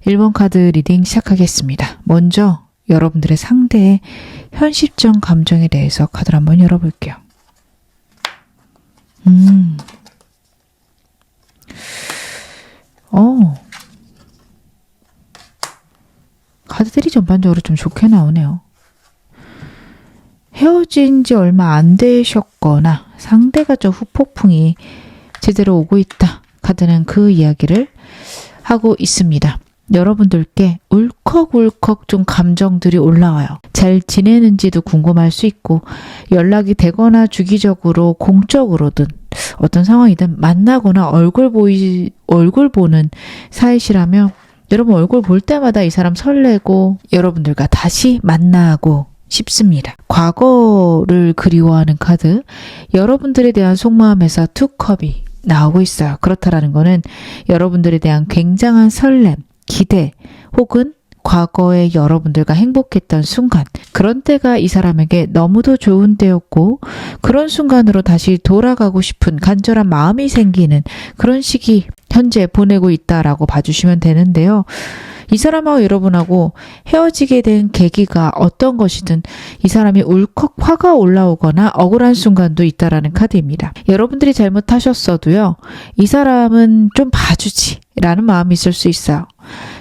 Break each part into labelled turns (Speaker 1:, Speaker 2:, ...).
Speaker 1: 1번 카드 리딩 시작하겠습니다. 먼저 여러분들의 상대의 현실적 감정에 대해서 카드를 한번 열어볼게요. 카드들이 전반적으로 좀 좋게 나오네요. 헤어진 지 얼마 안 되셨거나 상대가 좀 후폭풍이 제대로 오고 있다. 카드는 그 이야기를 하고 있습니다. 여러분들께 울컥울컥 좀 감정들이 올라와요. 잘 지내는지도 궁금할 수 있고 연락이 되거나 주기적으로 공적으로든 어떤 상황이든 만나거나 얼굴 보는 사이시라면 여러분 얼굴 볼 때마다 이 사람 설레고 여러분들과 다시 만나고 싶습니다. 과거를 그리워하는 카드, 여러분들에 대한 속마음에서 투컵이 나오고 있어요. 그렇다라는 거는 여러분들에 대한 굉장한 설렘, 기대 혹은 과거에 여러분들과 행복했던 순간, 그런 때가 이 사람에게 너무도 좋은 때였고 그런 순간으로 다시 돌아가고 싶은 간절한 마음이 생기는 그런 시기 현재 보내고 있다라고 봐주시면 되는데요. 이 사람하고 여러분하고 헤어지게 된 계기가 어떤 것이든 이 사람이 울컥 화가 올라오거나 억울한 순간도 있다라는 카드입니다. 여러분들이 잘못하셨어도요. 이 사람은 좀 봐주지 라는 마음이 있을 수 있어요.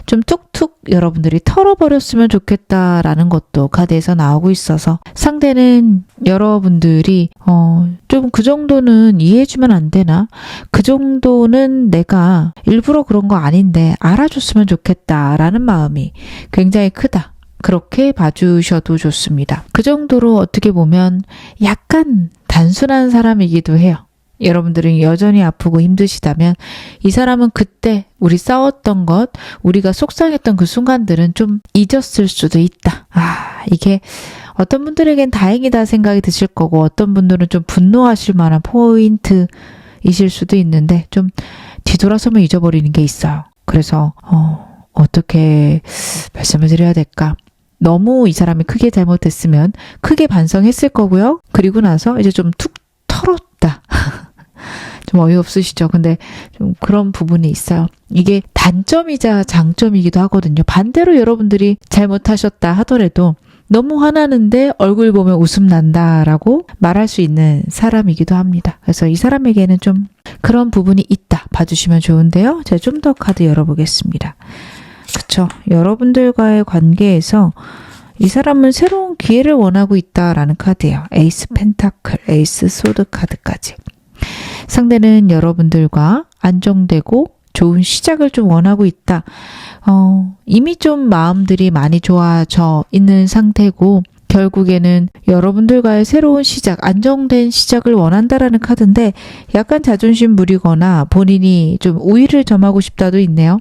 Speaker 1: 좀 툭툭 여러분들이 털어버렸으면 좋겠다라는 것도 카드에서 나오고 있어서 상대는 여러분들이 좀 그 정도는 이해해주면 안 되나? 그 정도는 내가 일부러 그런 거 아닌데 알아줬으면 좋겠다라는 마음이 굉장히 크다. 그렇게 봐주셔도 좋습니다. 그 정도로 어떻게 보면 약간 단순한 사람이기도 해요. 여러분들은 여전히 아프고 힘드시다면 이 사람은 그때 우리 싸웠던 것, 우리가 속상했던 그 순간들은 좀 잊었을 수도 있다. 이게 어떤 분들에겐 다행이다 생각이 드실 거고 어떤 분들은 좀 분노하실 만한 포인트이실 수도 있는데 좀 뒤돌아서면 잊어버리는 게 있어요. 그래서 어떻게 말씀을 드려야 될까? 너무 이 사람이 크게 잘못했으면 크게 반성했을 거고요. 그리고 나서 이제 좀 툭 털었다. 좀 어이없으시죠? 근데 좀 그런 부분이 있어요. 이게 단점이자 장점이기도 하거든요. 반대로 여러분들이 잘못하셨다 하더라도 너무 화나는데 얼굴 보면 웃음 난다라고 말할 수 있는 사람이기도 합니다. 그래서 이 사람에게는 좀 그런 부분이 있다 봐주시면 좋은데요. 제가 좀 더 카드 열어보겠습니다. 그쵸? 여러분들과의 관계에서 이 사람은 새로운 기회를 원하고 있다라는 카드예요. 에이스 펜타클, 에이스 소드 카드까지. 상대는 여러분들과 안정되고 좋은 시작을 좀 원하고 있다. 이미 좀 마음들이 많이 좋아져 있는 상태고 결국에는 여러분들과의 새로운 시작, 안정된 시작을 원한다라는 카드인데 약간 자존심 무리거나 본인이 좀 우위를 점하고 싶다도 있네요.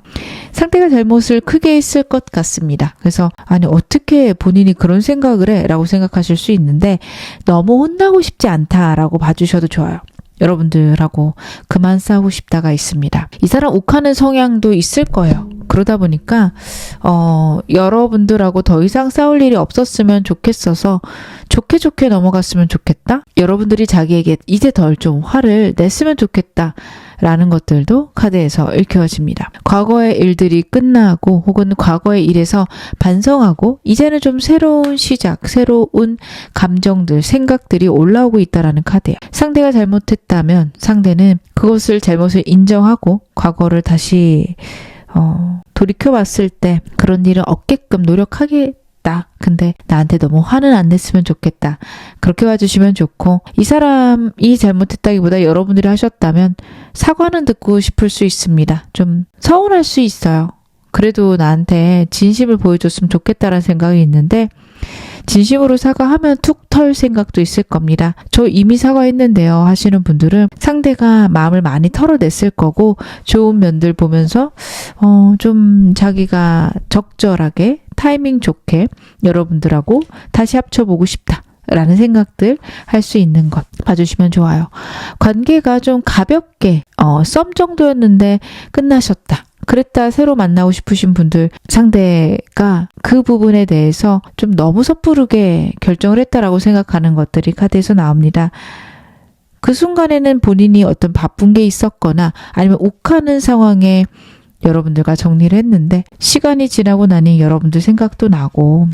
Speaker 1: 상대가 잘못을 크게 했을 것 같습니다. 그래서 아니 어떻게 본인이 그런 생각을 해? 라고 생각하실 수 있는데 너무 혼나고 싶지 않다라고 봐주셔도 좋아요. 여러분들하고 그만 싸우고 싶다가 있습니다. 이 사람 욱하는 성향도 있을 거예요. 그러다 보니까 여러분들하고 더 이상 싸울 일이 없었으면 좋겠어서 좋게 넘어갔으면 좋겠다. 여러분들이 자기에게 이제 덜 좀 화를 냈으면 좋겠다. 라는 것들도 카드에서 읽혀집니다. 과거의 일들이 끝나고 혹은 과거의 일에서 반성하고 이제는 좀 새로운 시작, 새로운 감정들, 생각들이 올라오고 있다라는 카드예요. 상대가 잘못했다면 상대는 그것을 잘못을 인정하고 과거를 다시 돌이켜봤을 때 그런 일은 없게끔 노력하겠다. 근데 나한테 너무 화는 안 냈으면 좋겠다. 그렇게 봐주시면 좋고 이 사람이 잘못했다기보다 여러분들이 하셨다면 사과는 듣고 싶을 수 있습니다. 좀 서운할 수 있어요. 그래도 나한테 진심을 보여줬으면 좋겠다라는 생각이 있는데 진심으로 사과하면 툭 털 생각도 있을 겁니다. 저 이미 사과했는데요 하시는 분들은 상대가 마음을 많이 털어냈을 거고 좋은 면들 보면서 좀 자기가 적절하게 타이밍 좋게 여러분들하고 다시 합쳐보고 싶다. 라는 생각들 할 수 있는 것 봐주시면 좋아요. 관계가 좀 가볍게 썸 정도였는데 끝나셨다. 그랬다 새로 만나고 싶으신 분들 상대가 그 부분에 대해서 좀 너무 섣부르게 결정을 했다라고 생각하는 것들이 카드에서 나옵니다. 그 순간에는 본인이 어떤 바쁜 게 있었거나 아니면 욱하는 상황에 여러분들과 정리를 했는데 시간이 지나고 나니 여러분들 생각도 나고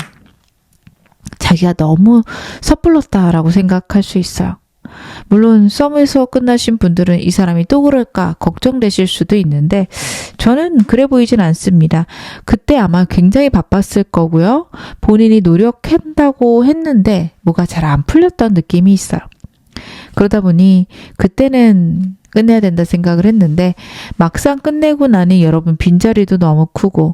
Speaker 1: 자기가 너무 섣불렀다라고 생각할 수 있어요. 물론 썸에서 끝나신 분들은 이 사람이 또 그럴까 걱정되실 수도 있는데 저는 그래 보이진 않습니다. 그때 아마 굉장히 바빴을 거고요. 본인이 노력한다고 했는데 뭐가 잘 안 풀렸던 느낌이 있어요. 그러다 보니 그때는 끝내야 된다 생각을 했는데 막상 끝내고 나니 여러분 빈자리도 너무 크고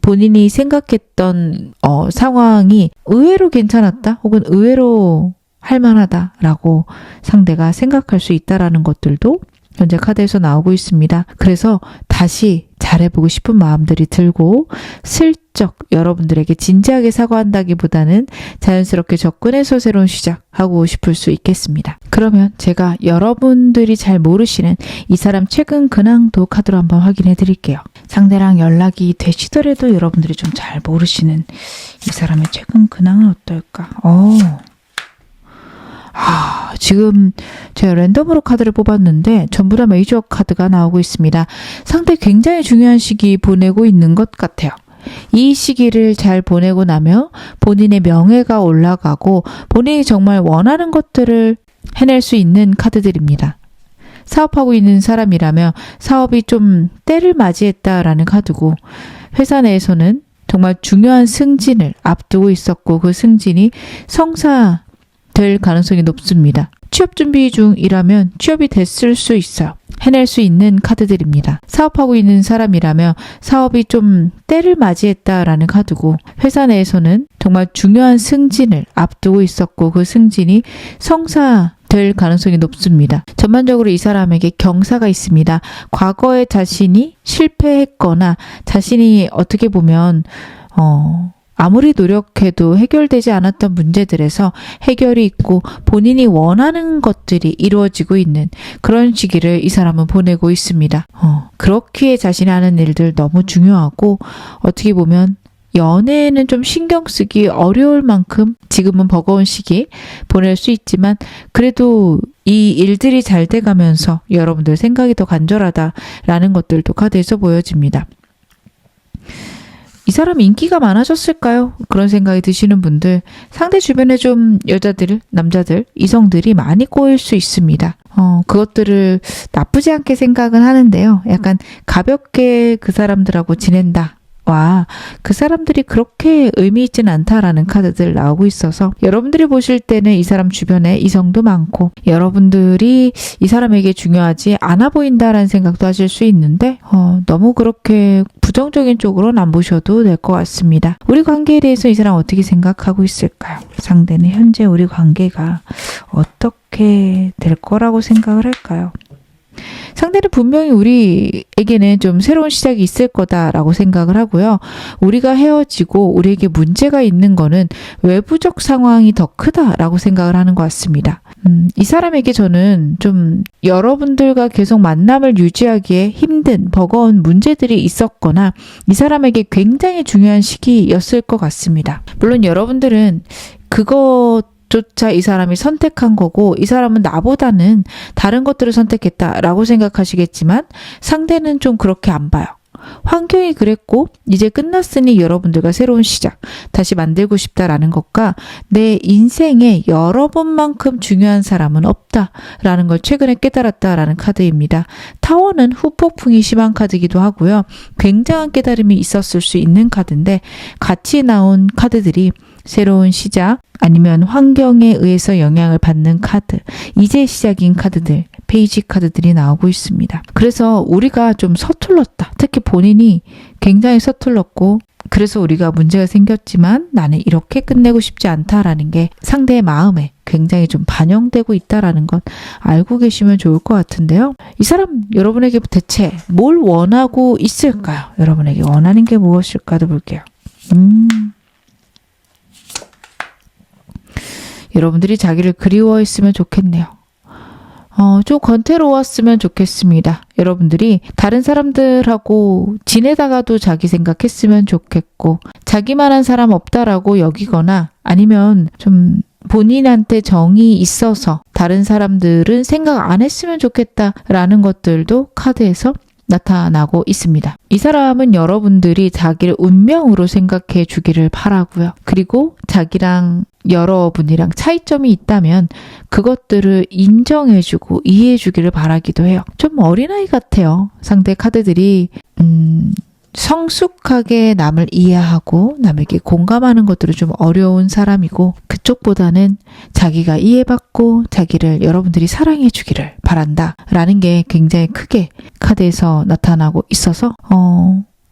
Speaker 1: 본인이 생각했던 상황이 의외로 괜찮았다 혹은 의외로 할만하다라고 상대가 생각할 수 있다라는 것들도 현재 카드에서 나오고 있습니다. 그래서 다시 잘해보고 싶은 마음들이 들고 슬쩍 여러분들에게 진지하게 사과한다기보다는 자연스럽게 접근해서 새로운 시작하고 싶을 수 있겠습니다. 그러면 제가 여러분들이 잘 모르시는 이 사람 최근 근황도 카드로 한번 확인해 드릴게요. 상대랑 연락이 되시더라도 여러분들이 좀 잘 모르시는 이 사람의 최근 근황은 어떨까? 지금 제가 랜덤으로 카드를 뽑았는데 전부 다 메이저 카드가 나오고 있습니다. 상대 굉장히 중요한 시기 보내고 있는 것 같아요. 이 시기를 잘 보내고 나면 본인의 명예가 올라가고 본인이 정말 원하는 것들을 해낼 수 있는 카드들입니다. 사업하고 있는 사람이라면 사업이 좀 때를 맞이했다라는 카드고 회사 내에서는 정말 중요한 승진을 앞두고 있었고 그 승진이 성사될 가능성이 높습니다. 취업 준비 중이라면 취업이 됐을 수 있어요. 해낼 수 있는 카드들입니다. 사업하고 있는 사람이라면 사업이 좀 때를 맞이했다라는 카드고 회사 내에서는 정말 중요한 승진을 앞두고 있었고 그 승진이 성사될 가능성이 높습니다. 전반적으로 이 사람에게 경사가 있습니다. 과거에 자신이 실패했거나 자신이 어떻게 보면 아무리 노력해도 해결되지 않았던 문제들에서 해결이 있고 본인이 원하는 것들이 이루어지고 있는 그런 시기를 이 사람은 보내고 있습니다. 그렇기에 자신이 하는 일들 너무 중요하고 어떻게 보면 연애에는 좀 신경 쓰기 어려울 만큼 지금은 버거운 시기 보낼 수 있지만 그래도 이 일들이 잘 돼가면서 여러분들 생각이 더 간절하다라는 것들도 카드에서 보여집니다. 이 사람 인기가 많아졌을까요? 그런 생각이 드시는 분들 상대 주변에 좀 여자들, 남자들, 이성들이 많이 꼬일 수 있습니다. 그것들을 나쁘지 않게 생각은 하는데요. 약간 가볍게 그 사람들하고 지낸다. 와, 그 사람들이 그렇게 의미 있진 않다라는 카드들 나오고 있어서 여러분들이 보실 때는 이 사람 주변에 이성도 많고 여러분들이 이 사람에게 중요하지 않아 보인다라는 생각도 하실 수 있는데 너무 그렇게 부정적인 쪽으로는 안 보셔도 될 것 같습니다. 우리 관계에 대해서 이 사람 어떻게 생각하고 있을까요? 상대는 현재 우리 관계가 어떻게 될 거라고 생각을 할까요? 상대는 분명히 우리에게는 좀 새로운 시작이 있을 거다라고 생각을 하고요. 우리가 헤어지고 우리에게 문제가 있는 거는 외부적 상황이 더 크다라고 생각을 하는 것 같습니다. 이 사람에게 저는 좀 여러분들과 계속 만남을 유지하기에 힘든 버거운 문제들이 있었거나 이 사람에게 굉장히 중요한 시기였을 것 같습니다. 물론 여러분들은 조차 이 사람이 선택한 거고 이 사람은 나보다는 다른 것들을 선택했다라고 생각하시겠지만 상대는 좀 그렇게 안 봐요. 환경이 그랬고 이제 끝났으니 여러분들과 새로운 시작 다시 만들고 싶다라는 것과 내 인생에 여러분만큼 중요한 사람은 없다라는 걸 최근에 깨달았다라는 카드입니다. 타워는 후폭풍이 심한 카드이기도 하고요. 굉장한 깨달음이 있었을 수 있는 카드인데 같이 나온 카드들이 새로운 시작 아니면 환경에 의해서 영향을 받는 카드, 이제 시작인 카드들, 페이지 카드들이 나오고 있습니다. 그래서 우리가 좀 서툴렀다. 특히 본인이 굉장히 서툴렀고 그래서 우리가 문제가 생겼지만 나는 이렇게 끝내고 싶지 않다라는 게 상대의 마음에 굉장히 좀 반영되고 있다라는 것 알고 계시면 좋을 것 같은데요. 이 사람 여러분에게 대체 뭘 원하고 있을까요? 여러분에게 원하는 게 무엇일까도 볼게요. 여러분들이 자기를 그리워했으면 좋겠네요. 좀 권태로웠으면 좋겠습니다. 여러분들이 다른 사람들하고 지내다가도 자기 생각했으면 좋겠고 자기만한 사람 없다라고 여기거나 아니면 좀 본인한테 정이 있어서 다른 사람들은 생각 안 했으면 좋겠다라는 것들도 카드에서 나타나고 있습니다. 이 사람은 여러분들이 자기를 운명으로 생각해 주기를 바라고요. 그리고 자기랑 여러분이랑 차이점이 있다면 그것들을 인정해주고 이해해주기를 바라기도 해요. 좀 어린아이 같아요. 상대 카드들이 성숙하게 남을 이해하고 남에게 공감하는 것들은 좀 어려운 사람이고, 그쪽보다는 자기가 이해받고 자기를 여러분들이 사랑해 주기를 바란다 라는 게 굉장히 크게 카드에서 나타나고 있어서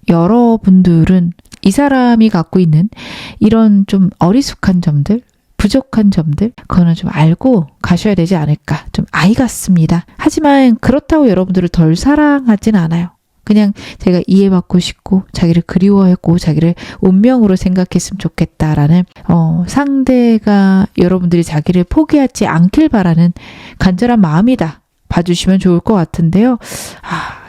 Speaker 1: 여러분들은 이 사람이 갖고 있는 이런 좀 어리숙한 점들, 부족한 점들, 그거는 좀 알고 가셔야 되지 않을까. 좀 아이 같습니다. 하지만 그렇다고 여러분들을 덜 사랑하진 않아요. 그냥 제가 이해받고 싶고 자기를 그리워했고 자기를 운명으로 생각했으면 좋겠다라는 상대가 여러분들이 자기를 포기하지 않길 바라는 간절한 마음이다. 봐주시면 좋을 것 같은데요.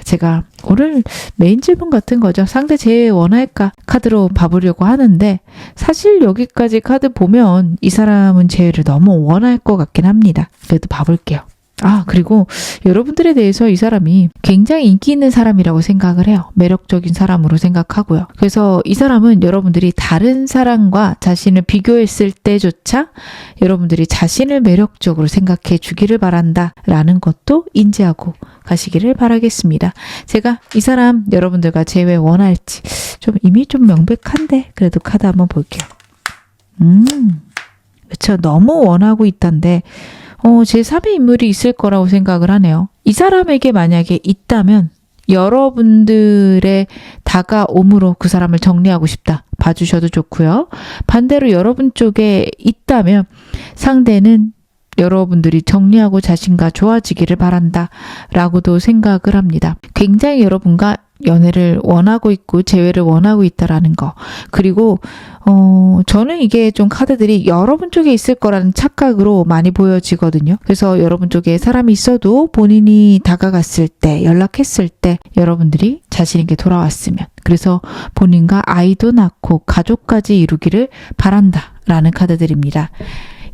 Speaker 1: 제가 오늘 메인 질문 같은 거죠. 상대 제일 원할까 카드로 봐보려고 하는데, 사실 여기까지 카드 보면 이 사람은 제일을 너무 원할 것 같긴 합니다. 그래도 봐볼게요. 그리고 여러분들에 대해서 이 사람이 굉장히 인기 있는 사람이라고 생각을 해요. 매력적인 사람으로 생각하고요. 그래서 이 사람은 여러분들이 다른 사람과 자신을 비교했을 때조차 여러분들이 자신을 매력적으로 생각해 주기를 바란다 라는 것도 인지하고 가시기를 바라겠습니다. 제가 이 사람 여러분들과 제 왜 원할지 좀 이미 좀 명백한데 그래도 카드 한번 볼게요. 그렇죠. 너무 원하고 있단데 제3의 인물이 있을 거라고 생각을 하네요. 이 사람에게 만약에 있다면 여러분들의 다가옴으로 그 사람을 정리하고 싶다. 봐주셔도 좋고요. 반대로 여러분 쪽에 있다면 상대는 여러분들이 정리하고 자신과 좋아지기를 바란다 라고도 생각을 합니다. 굉장히 여러분과 연애를 원하고 있고 재회를 원하고 있다라는 거. 그리고 저는 이게 좀 카드들이 여러분 쪽에 있을 거라는 착각으로 많이 보여지거든요. 그래서 여러분 쪽에 사람이 있어도 본인이 다가갔을 때, 연락했을 때 여러분들이 자신에게 돌아왔으면, 그래서 본인과 아이도 낳고 가족까지 이루기를 바란다 라는 카드들입니다.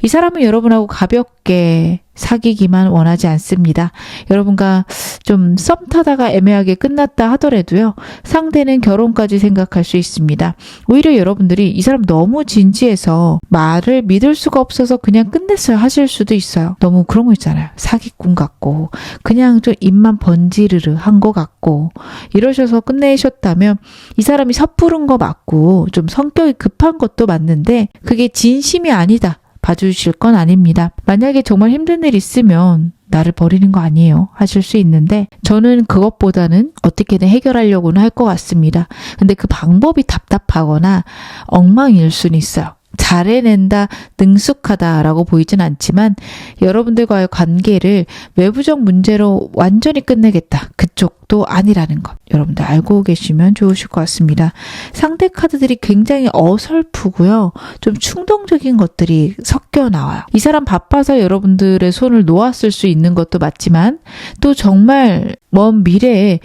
Speaker 1: 이 사람은 여러분하고 가볍게 사귀기만 원하지 않습니다. 여러분과 좀 썸 타다가 애매하게 끝났다 하더라도요. 상대는 결혼까지 생각할 수 있습니다. 오히려 여러분들이 이 사람 너무 진지해서 말을 믿을 수가 없어서 그냥 끝냈어요 하실 수도 있어요. 너무 그런 거 있잖아요. 사기꾼 같고 그냥 좀 입만 번지르르 한 거 같고 이러셔서 끝내셨다면 이 사람이 섣부른 거 맞고 좀 성격이 급한 것도 맞는데 그게 진심이 아니다. 봐주실 건 아닙니다. 만약에 정말 힘든 일 있으면 나를 버리는 거 아니에요 하실 수 있는데, 저는 그것보다는 어떻게든 해결하려고는 할 것 같습니다. 근데 그 방법이 답답하거나 엉망일 수는 있어요. 잘해낸다, 능숙하다라고 보이진 않지만 여러분들과의 관계를 외부적 문제로 완전히 끝내겠다. 그쪽도 아니라는 것. 여러분들 알고 계시면 좋으실 것 같습니다. 상대 카드들이 굉장히 어설프고요. 좀 충동적인 것들이 섞여 나와요. 이 사람 바빠서 여러분들의 손을 놓았을 수 있는 것도 맞지만 또 정말 먼 미래에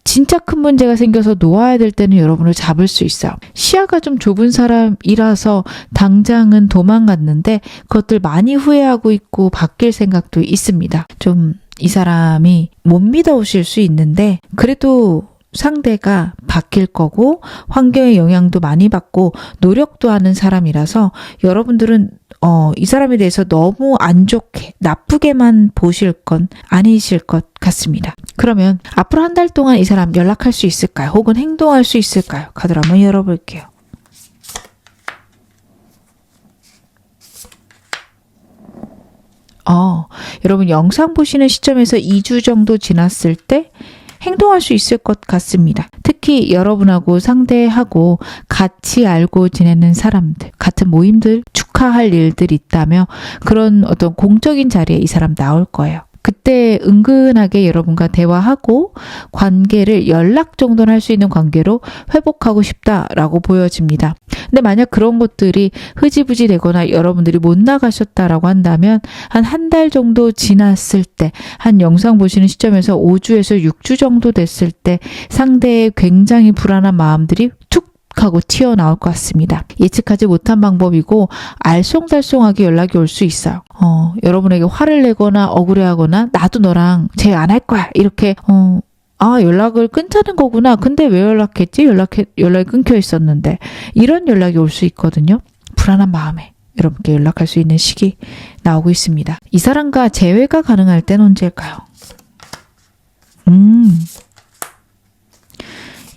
Speaker 1: 진짜 큰 문제가 생겨서 놓아야 될 때는 여러분을 잡을 수 있어요. 시야가 좀 좁은 사람이라서 당장은 도망갔는데 그것들 많이 후회하고 있고 바뀔 생각도 있습니다. 좀 이 사람이 못 믿어오실 수 있는데 그래도 상대가 바뀔 거고 환경의 영향도 많이 받고 노력도 하는 사람이라서 여러분들은 이 사람에 대해서 너무 안 좋게 나쁘게만 보실 건 아니실 것 같습니다. 그러면 앞으로 한 달 동안 이 사람 연락할 수 있을까요? 혹은 행동할 수 있을까요? 카드를 한번 열어볼게요. 여러분 영상 보시는 시점에서 2주 정도 지났을 때 행동할 수 있을 것 같습니다. 특히 여러분하고 상대하고 같이 알고 지내는 사람들, 같은 모임들, 축하할 일들이 있다며 그런 어떤 공적인 자리에 이 사람 나올 거예요. 그때 은근하게 여러분과 대화하고 관계를 연락 정도는 할 수 있는 관계로 회복하고 싶다라고 보여집니다. 근데 만약 그런 것들이 흐지부지 되거나 여러분들이 못 나가셨다라고 한다면 한 달 정도 지났을 때, 한 영상 보시는 시점에서 5주에서 6주 정도 됐을 때 상대의 굉장히 불안한 마음들이 툭 하고 튀어나올 것 같습니다. 예측하지 못한 방법이고 알쏭달쏭하게 연락이 올 수 있어요. 여러분에게 화를 내거나 억울해하거나 나도 너랑 재회 안 할 거야 이렇게 아, 연락을 끊자는 거구나. 근데 왜 연락했지? 연락이 끊겨 있었는데. 이런 연락이 올 수 있거든요. 불안한 마음에 여러분께 연락할 수 있는 시기 나오고 있습니다. 이 사람과 재회가 가능할 때는 언제일까요?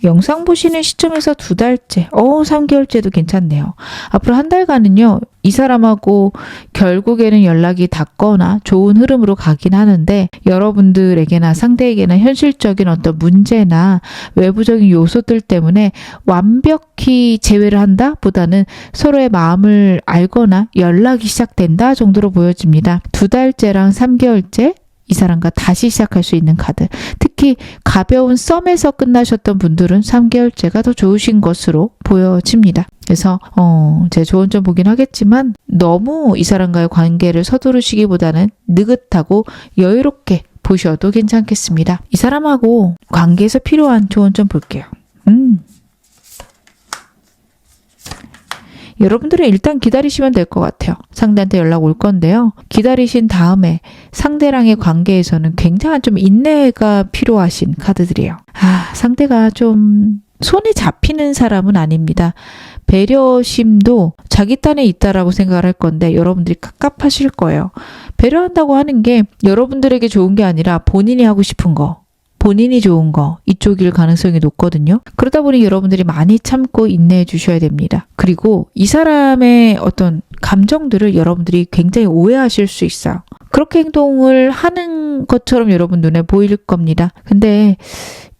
Speaker 1: 영상 보시는 시점에서 2달째, 3개월째도 괜찮네요. 앞으로 한 달간은요, 이 사람하고 결국에는 연락이 닿거나 좋은 흐름으로 가긴 하는데, 여러분들에게나 상대에게나 현실적인 어떤 문제나 외부적인 요소들 때문에 완벽히 제외를 한다 보다는 서로의 마음을 알거나 연락이 시작된다 정도로 보여집니다. 2달째랑 3개월째, 이 사람과 다시 시작할 수 있는 카드. 특히 가벼운 썸에서 끝나셨던 분들은 3개월째가 더 좋으신 것으로 보여집니다. 그래서 제 좋은 점 보긴 하겠지만 너무 이 사람과의 관계를 서두르시기보다는 느긋하고 여유롭게 보셔도 괜찮겠습니다. 이 사람하고 관계에서 필요한 좋은 점 볼게요. 여러분들은 일단 기다리시면 될 것 같아요. 상대한테 연락 올 건데요. 기다리신 다음에 상대랑의 관계에서는 굉장한 좀 인내가 필요하신 카드들이에요. 상대가 좀 손에 잡히는 사람은 아닙니다. 배려심도 자기 딴에 있다라고 생각을 할 건데 여러분들이 갑갑하실 거예요. 배려한다고 하는 게 여러분들에게 좋은 게 아니라 본인이 하고 싶은 거, 본인이 좋은 거 이쪽일 가능성이 높거든요. 그러다 보니 여러분들이 많이 참고 인내해 주셔야 됩니다. 그리고 이 사람의 어떤 감정들을 여러분들이 굉장히 오해하실 수 있어요. 그렇게 행동을 하는 것처럼 여러분 눈에 보일 겁니다. 근데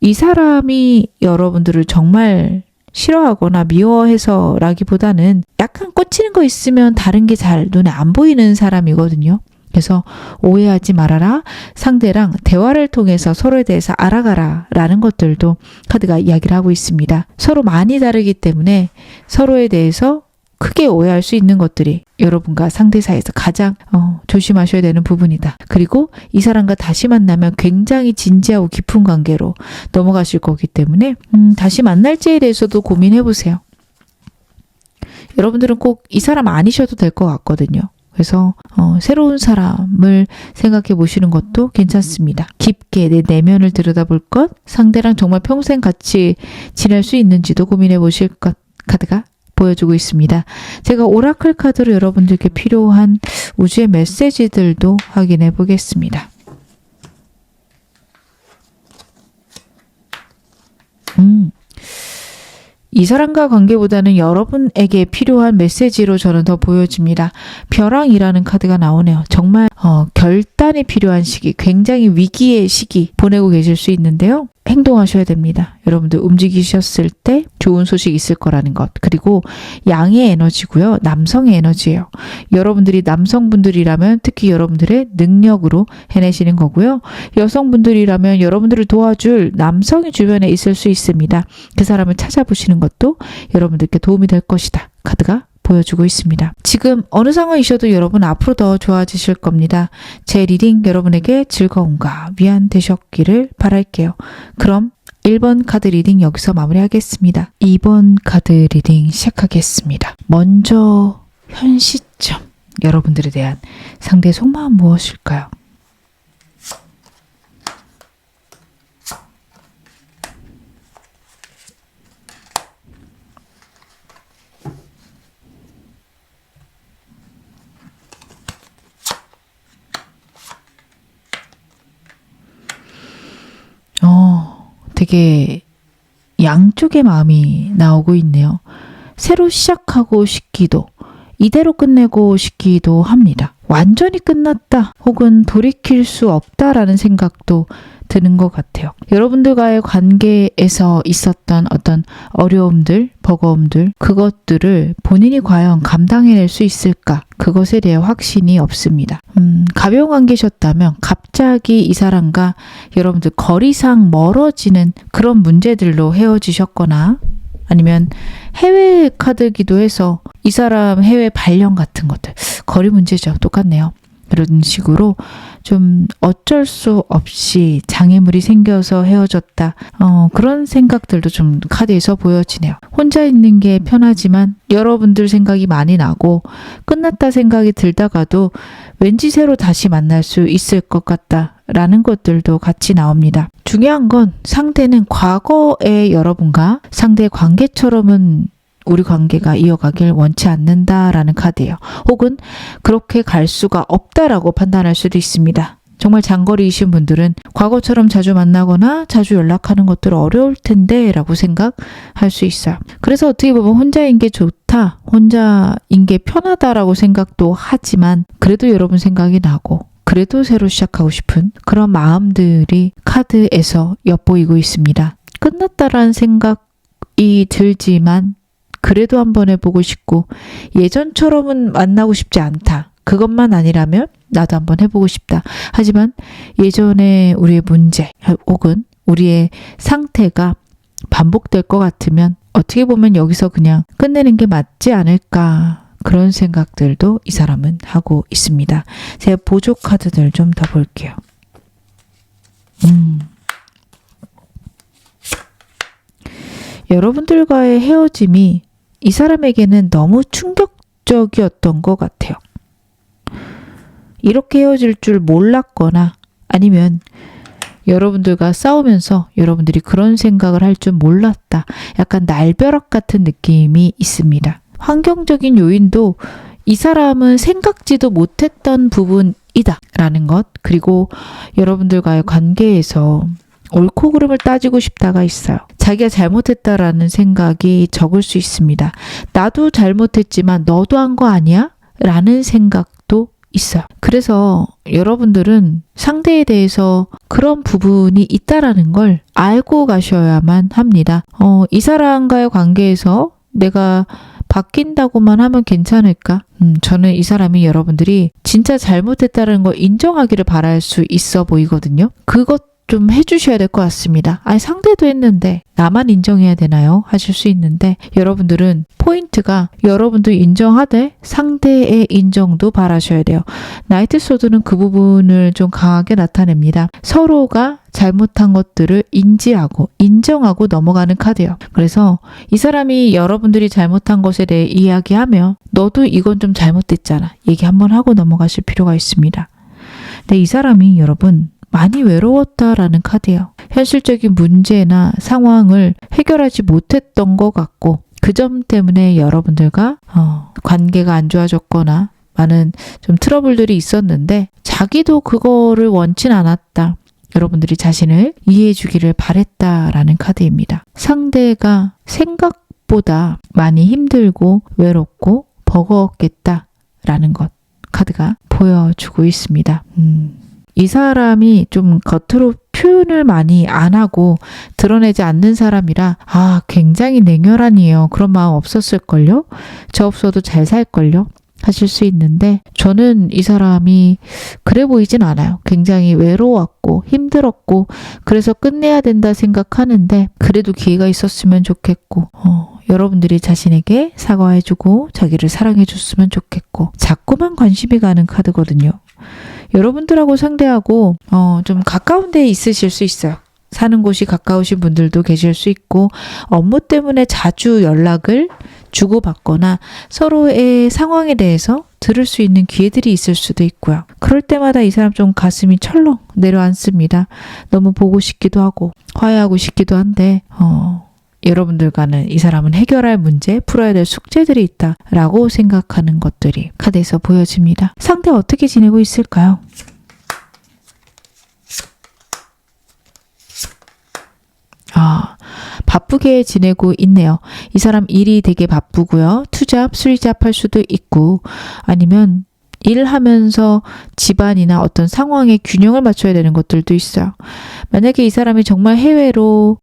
Speaker 1: 이 사람이 여러분들을 정말 싫어하거나 미워해서라기보다는 약간 꽂히는 거 있으면 다른 게 잘 눈에 안 보이는 사람이거든요. 그래서 오해하지 말아라. 상대랑 대화를 통해서 서로에 대해서 알아가라 라는 것들도 카드가 이야기를 하고 있습니다. 서로 많이 다르기 때문에 서로에 대해서 크게 오해할 수 있는 것들이 여러분과 상대 사이에서 가장 조심하셔야 되는 부분이다. 그리고 이 사람과 다시 만나면 굉장히 진지하고 깊은 관계로 넘어가실 거기 때문에 다시 만날지에 대해서도 고민해 보세요. 여러분들은 꼭 이 사람 아니셔도 될 것 같거든요. 그래서 새로운 사람을 생각해 보시는 것도 괜찮습니다. 깊게 내 내면을 들여다볼 것, 상대랑 정말 평생 같이 지낼 수 있는지도 고민해 보실 것 카드가 보여주고 있습니다. 제가 오라클 카드로 여러분들께 필요한 우주의 메시지들도 확인해 보겠습니다. 이 사람과 관계보다는 여러분에게 필요한 메시지로 저는 더 보여집니다. 벼랑이라는 카드가 나오네요. 정말 결단이 필요한 시기, 굉장히 위기의 시기 보내고 계실 수 있는데요. 행동하셔야 됩니다. 여러분들 움직이셨을 때 좋은 소식이 있을 거라는 것. 그리고 양의 에너지고요. 남성의 에너지예요. 여러분들이 남성분들이라면 특히 여러분들의 능력으로 해내시는 거고요. 여성분들이라면 여러분들을 도와줄 남성이 주변에 있을 수 있습니다. 그 사람을 찾아보시는 것도 여러분들께 도움이 될 것이다. 카드가 보여주고 있습니다. 지금 어느 상황이셔도 여러분 앞으로 더 좋아지실 겁니다. 제 리딩 여러분에게 즐거움과 위안 되셨기를 바랄게요. 그럼 1번 카드 리딩 여기서 마무리하겠습니다. 2번 카드 리딩 시작하겠습니다. 먼저 현 시점 여러분들에 대한 상대의 속마음 무엇일까요? 되게 양쪽의 마음이 나오고 있네요. 새로 시작하고 싶기도, 이대로 끝내고 싶기도 합니다. 완전히 끝났다 혹은 돌이킬 수 없다라는 생각도 드는 것 같아요. 여러분들과의 관계에서 있었던 어떤 어려움들, 버거움들, 그것들을 본인이 과연 감당해낼 수 있을까? 그것에 대해 확신이 없습니다. 가벼운 관계셨다면 갑자기 이 사람과 여러분들 거리상 멀어지는 그런 문제들로 헤어지셨거나 아니면 해외 카드기도 해서 이 사람 해외 발령 같은 것들, 거리 문제죠. 똑같네요. 그런 식으로 좀 어쩔 수 없이 장애물이 생겨서 헤어졌다. 그런 생각들도 좀 카드에서 보여지네요. 혼자 있는 게 편하지만 여러분들 생각이 많이 나고 끝났다 생각이 들다가도 왠지 새로 다시 만날 수 있을 것 같다라는 것들도 같이 나옵니다. 중요한 건 상대는 과거의 여러분과 상대의 관계처럼은 우리 관계가 이어가길 원치 않는다라는 카드예요. 혹은 그렇게 갈 수가 없다라고 판단할 수도 있습니다. 정말 장거리이신 분들은 과거처럼 자주 만나거나 자주 연락하는 것들 어려울 텐데 라고 생각할 수 있어요. 그래서 어떻게 보면 혼자인 게 좋다, 혼자인 게 편하다라고 생각도 하지만 그래도 여러분 생각이 나고 그래도 새로 시작하고 싶은 그런 마음들이 카드에서 엿보이고 있습니다. 끝났다라는 생각이 들지만 그래도 한번 해보고 싶고 예전처럼은 만나고 싶지 않다. 그것만 아니라면 나도 한번 해보고 싶다. 하지만 예전에 우리의 문제 혹은 우리의 상태가 반복될 것 같으면 어떻게 보면 여기서 그냥 끝내는 게 맞지 않을까. 그런 생각들도 이 사람은 하고 있습니다. 제가 보조 카드들 좀 더 볼게요. 여러분들과의 헤어짐이 이 사람에게는 너무 충격적이었던 것 같아요. 이렇게 헤어질 줄 몰랐거나 아니면 여러분들과 싸우면서 여러분들이 그런 생각을 할 줄 몰랐다. 약간 날벼락 같은 느낌이 있습니다. 환경적인 요인도 이 사람은 생각지도 못했던 부분이다 라는 것, 그리고 여러분들과의 관계에서 옳고 그름을 따지고 싶다가 있어요. 자기가 잘못했다라는 생각이 적을 수 있습니다. 나도 잘못했지만 너도 한 거 아니야? 라는 생각도 있어요. 그래서 여러분들은 상대에 대해서 그런 부분이 있다라는 걸 알고 가셔야만 합니다. 이 사람과의 관계에서 내가 바뀐다고만 하면 괜찮을까? 저는 이 사람이 여러분들이 진짜 잘못했다는 걸 인정하기를 바랄 수 있어 보이거든요. 그것 좀 해주셔야 될 것 같습니다. 아니 상대도 했는데 나만 인정해야 되나요? 하실 수 있는데 여러분들은 포인트가 여러분도 인정하되 상대의 인정도 바라셔야 돼요. 나이트 소드는 그 부분을 좀 강하게 나타냅니다. 서로가 잘못한 것들을 인지하고 인정하고 넘어가는 카드예요. 그래서 이 사람이 여러분들이 잘못한 것에 대해 이야기하며 너도 이건 좀 잘못됐잖아. 얘기 한번 하고 넘어가실 필요가 있습니다. 근데 이 사람이 여러분 많이 외로웠다라는 카드예요. 현실적인 문제나 상황을 해결하지 못했던 것 같고 그 점 때문에 여러분들과 관계가 안 좋아졌거나 많은 좀 트러블들이 있었는데 자기도 그거를 원치 않았다. 여러분들이 자신을 이해해 주기를 바랬다라는 카드입니다. 상대가 생각보다 많이 힘들고 외롭고 버거웠겠다라는 것 카드가 보여주고 있습니다. 이 사람이 좀 겉으로 표현을 많이 안 하고 드러내지 않는 사람이라 굉장히 냉혈한이에요. 그런 마음 없었을걸요? 저 없어도 잘 살걸요? 하실 수 있는데 저는 이 사람이 그래 보이진 않아요. 굉장히 외로웠고 힘들었고 그래서 끝내야 된다 생각하는데 그래도 기회가 있었으면 좋겠고 여러분들이 자신에게 사과해주고 자기를 사랑해줬으면 좋겠고 자꾸만 관심이 가는 카드거든요. 여러분들하고 상대하고 좀 가까운 데에 있으실 수 있어요. 사는 곳이 가까우신 분들도 계실 수 있고 업무 때문에 자주 연락을 주고받거나 서로의 상황에 대해서 들을 수 있는 기회들이 있을 수도 있고요. 그럴 때마다 이 사람 좀 가슴이 철렁 내려앉습니다. 너무 보고 싶기도 하고 화해하고 싶기도 한데 여러분들과는 이 사람은 해결할 문제, 풀어야 될 숙제들이 있다라고 생각하는 것들이 카드에서 보여집니다. 상대 어떻게 지내고 있을까요? 바쁘게 지내고 있네요. 이 사람 일이 되게 바쁘고요. 투잡, 수리잡 할 수도 있고 아니면 일하면서 집안이나 어떤 상황에 균형을 맞춰야 되는 것들도 있어요. 만약에 이 사람이 정말 해외로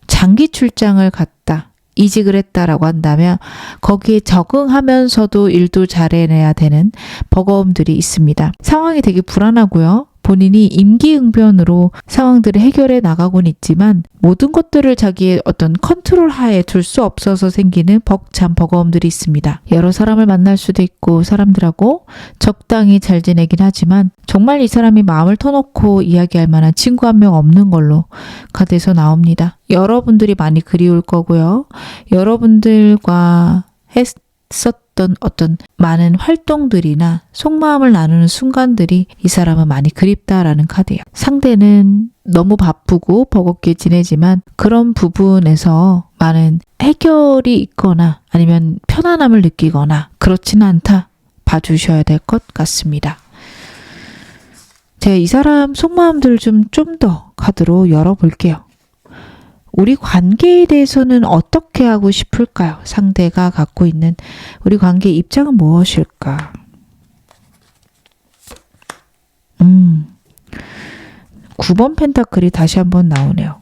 Speaker 1: 장기 출장을 갔다. 이직을 했다라고 한다면 거기에 적응하면서도 일도 잘해내야 되는 버거움들이 있습니다. 상황이 되게 불안하고요. 본인이 임기응변으로 상황들을 해결해 나가곤 있지만 모든 것들을 자기의 어떤 컨트롤 하에 둘 수 없어서 생기는 벅찬 버거움들이 있습니다. 여러 사람을 만날 수도 있고 사람들하고 적당히 잘 지내긴 하지만 정말 이 사람이 마음을 터놓고 이야기할 만한 친구 한 명 없는 걸로 카드에서 나옵니다. 여러분들이 많이 그리울 거고요. 여러분들과 했었던 어떤 많은 활동들이나 속마음을 나누는 순간들이 이 사람은 많이 그립다라는 카드예요. 상대는 너무 바쁘고 버겁게 지내지만 그런 부분에서 많은 해결이 있거나 아니면 편안함을 느끼거나 그렇지는 않다 봐주셔야 될 것 같습니다. 제가 이 사람 속마음들을 좀 더 카드로 열어볼게요. 우리 관계에 대해서는 어떻게 하고 싶을까요? 상대가 갖고 있는 우리 관계의 입장은 무엇일까? 9번 펜타클이 다시 한번 나오네요.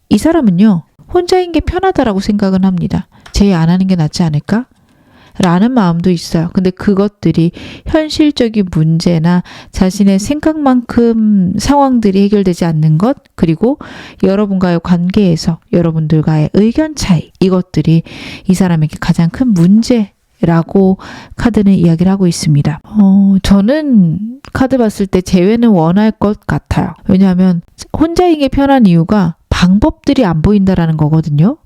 Speaker 1: 이 사람은요, 혼자인 게 편하다라고 생각은 합니다. 제의 안 하는 게 낫지 않을까? 라는 마음도 있어요. 근데 그것들이 현실적인 문제나 자신의 생각만큼 상황들이 해결되지 않는 것, 그리고 여러분과의 관계에서 여러분들과의 의견 차이, 이것들이 이 사람에게 가장 큰 문제라고 카드는 이야기를 하고 있습니다. 저는 카드 봤을 때 재회는 원할 것 같아요. 왜냐하면 혼자인 게 편한 이유가 방법들이 안 보인다라는 거거든요.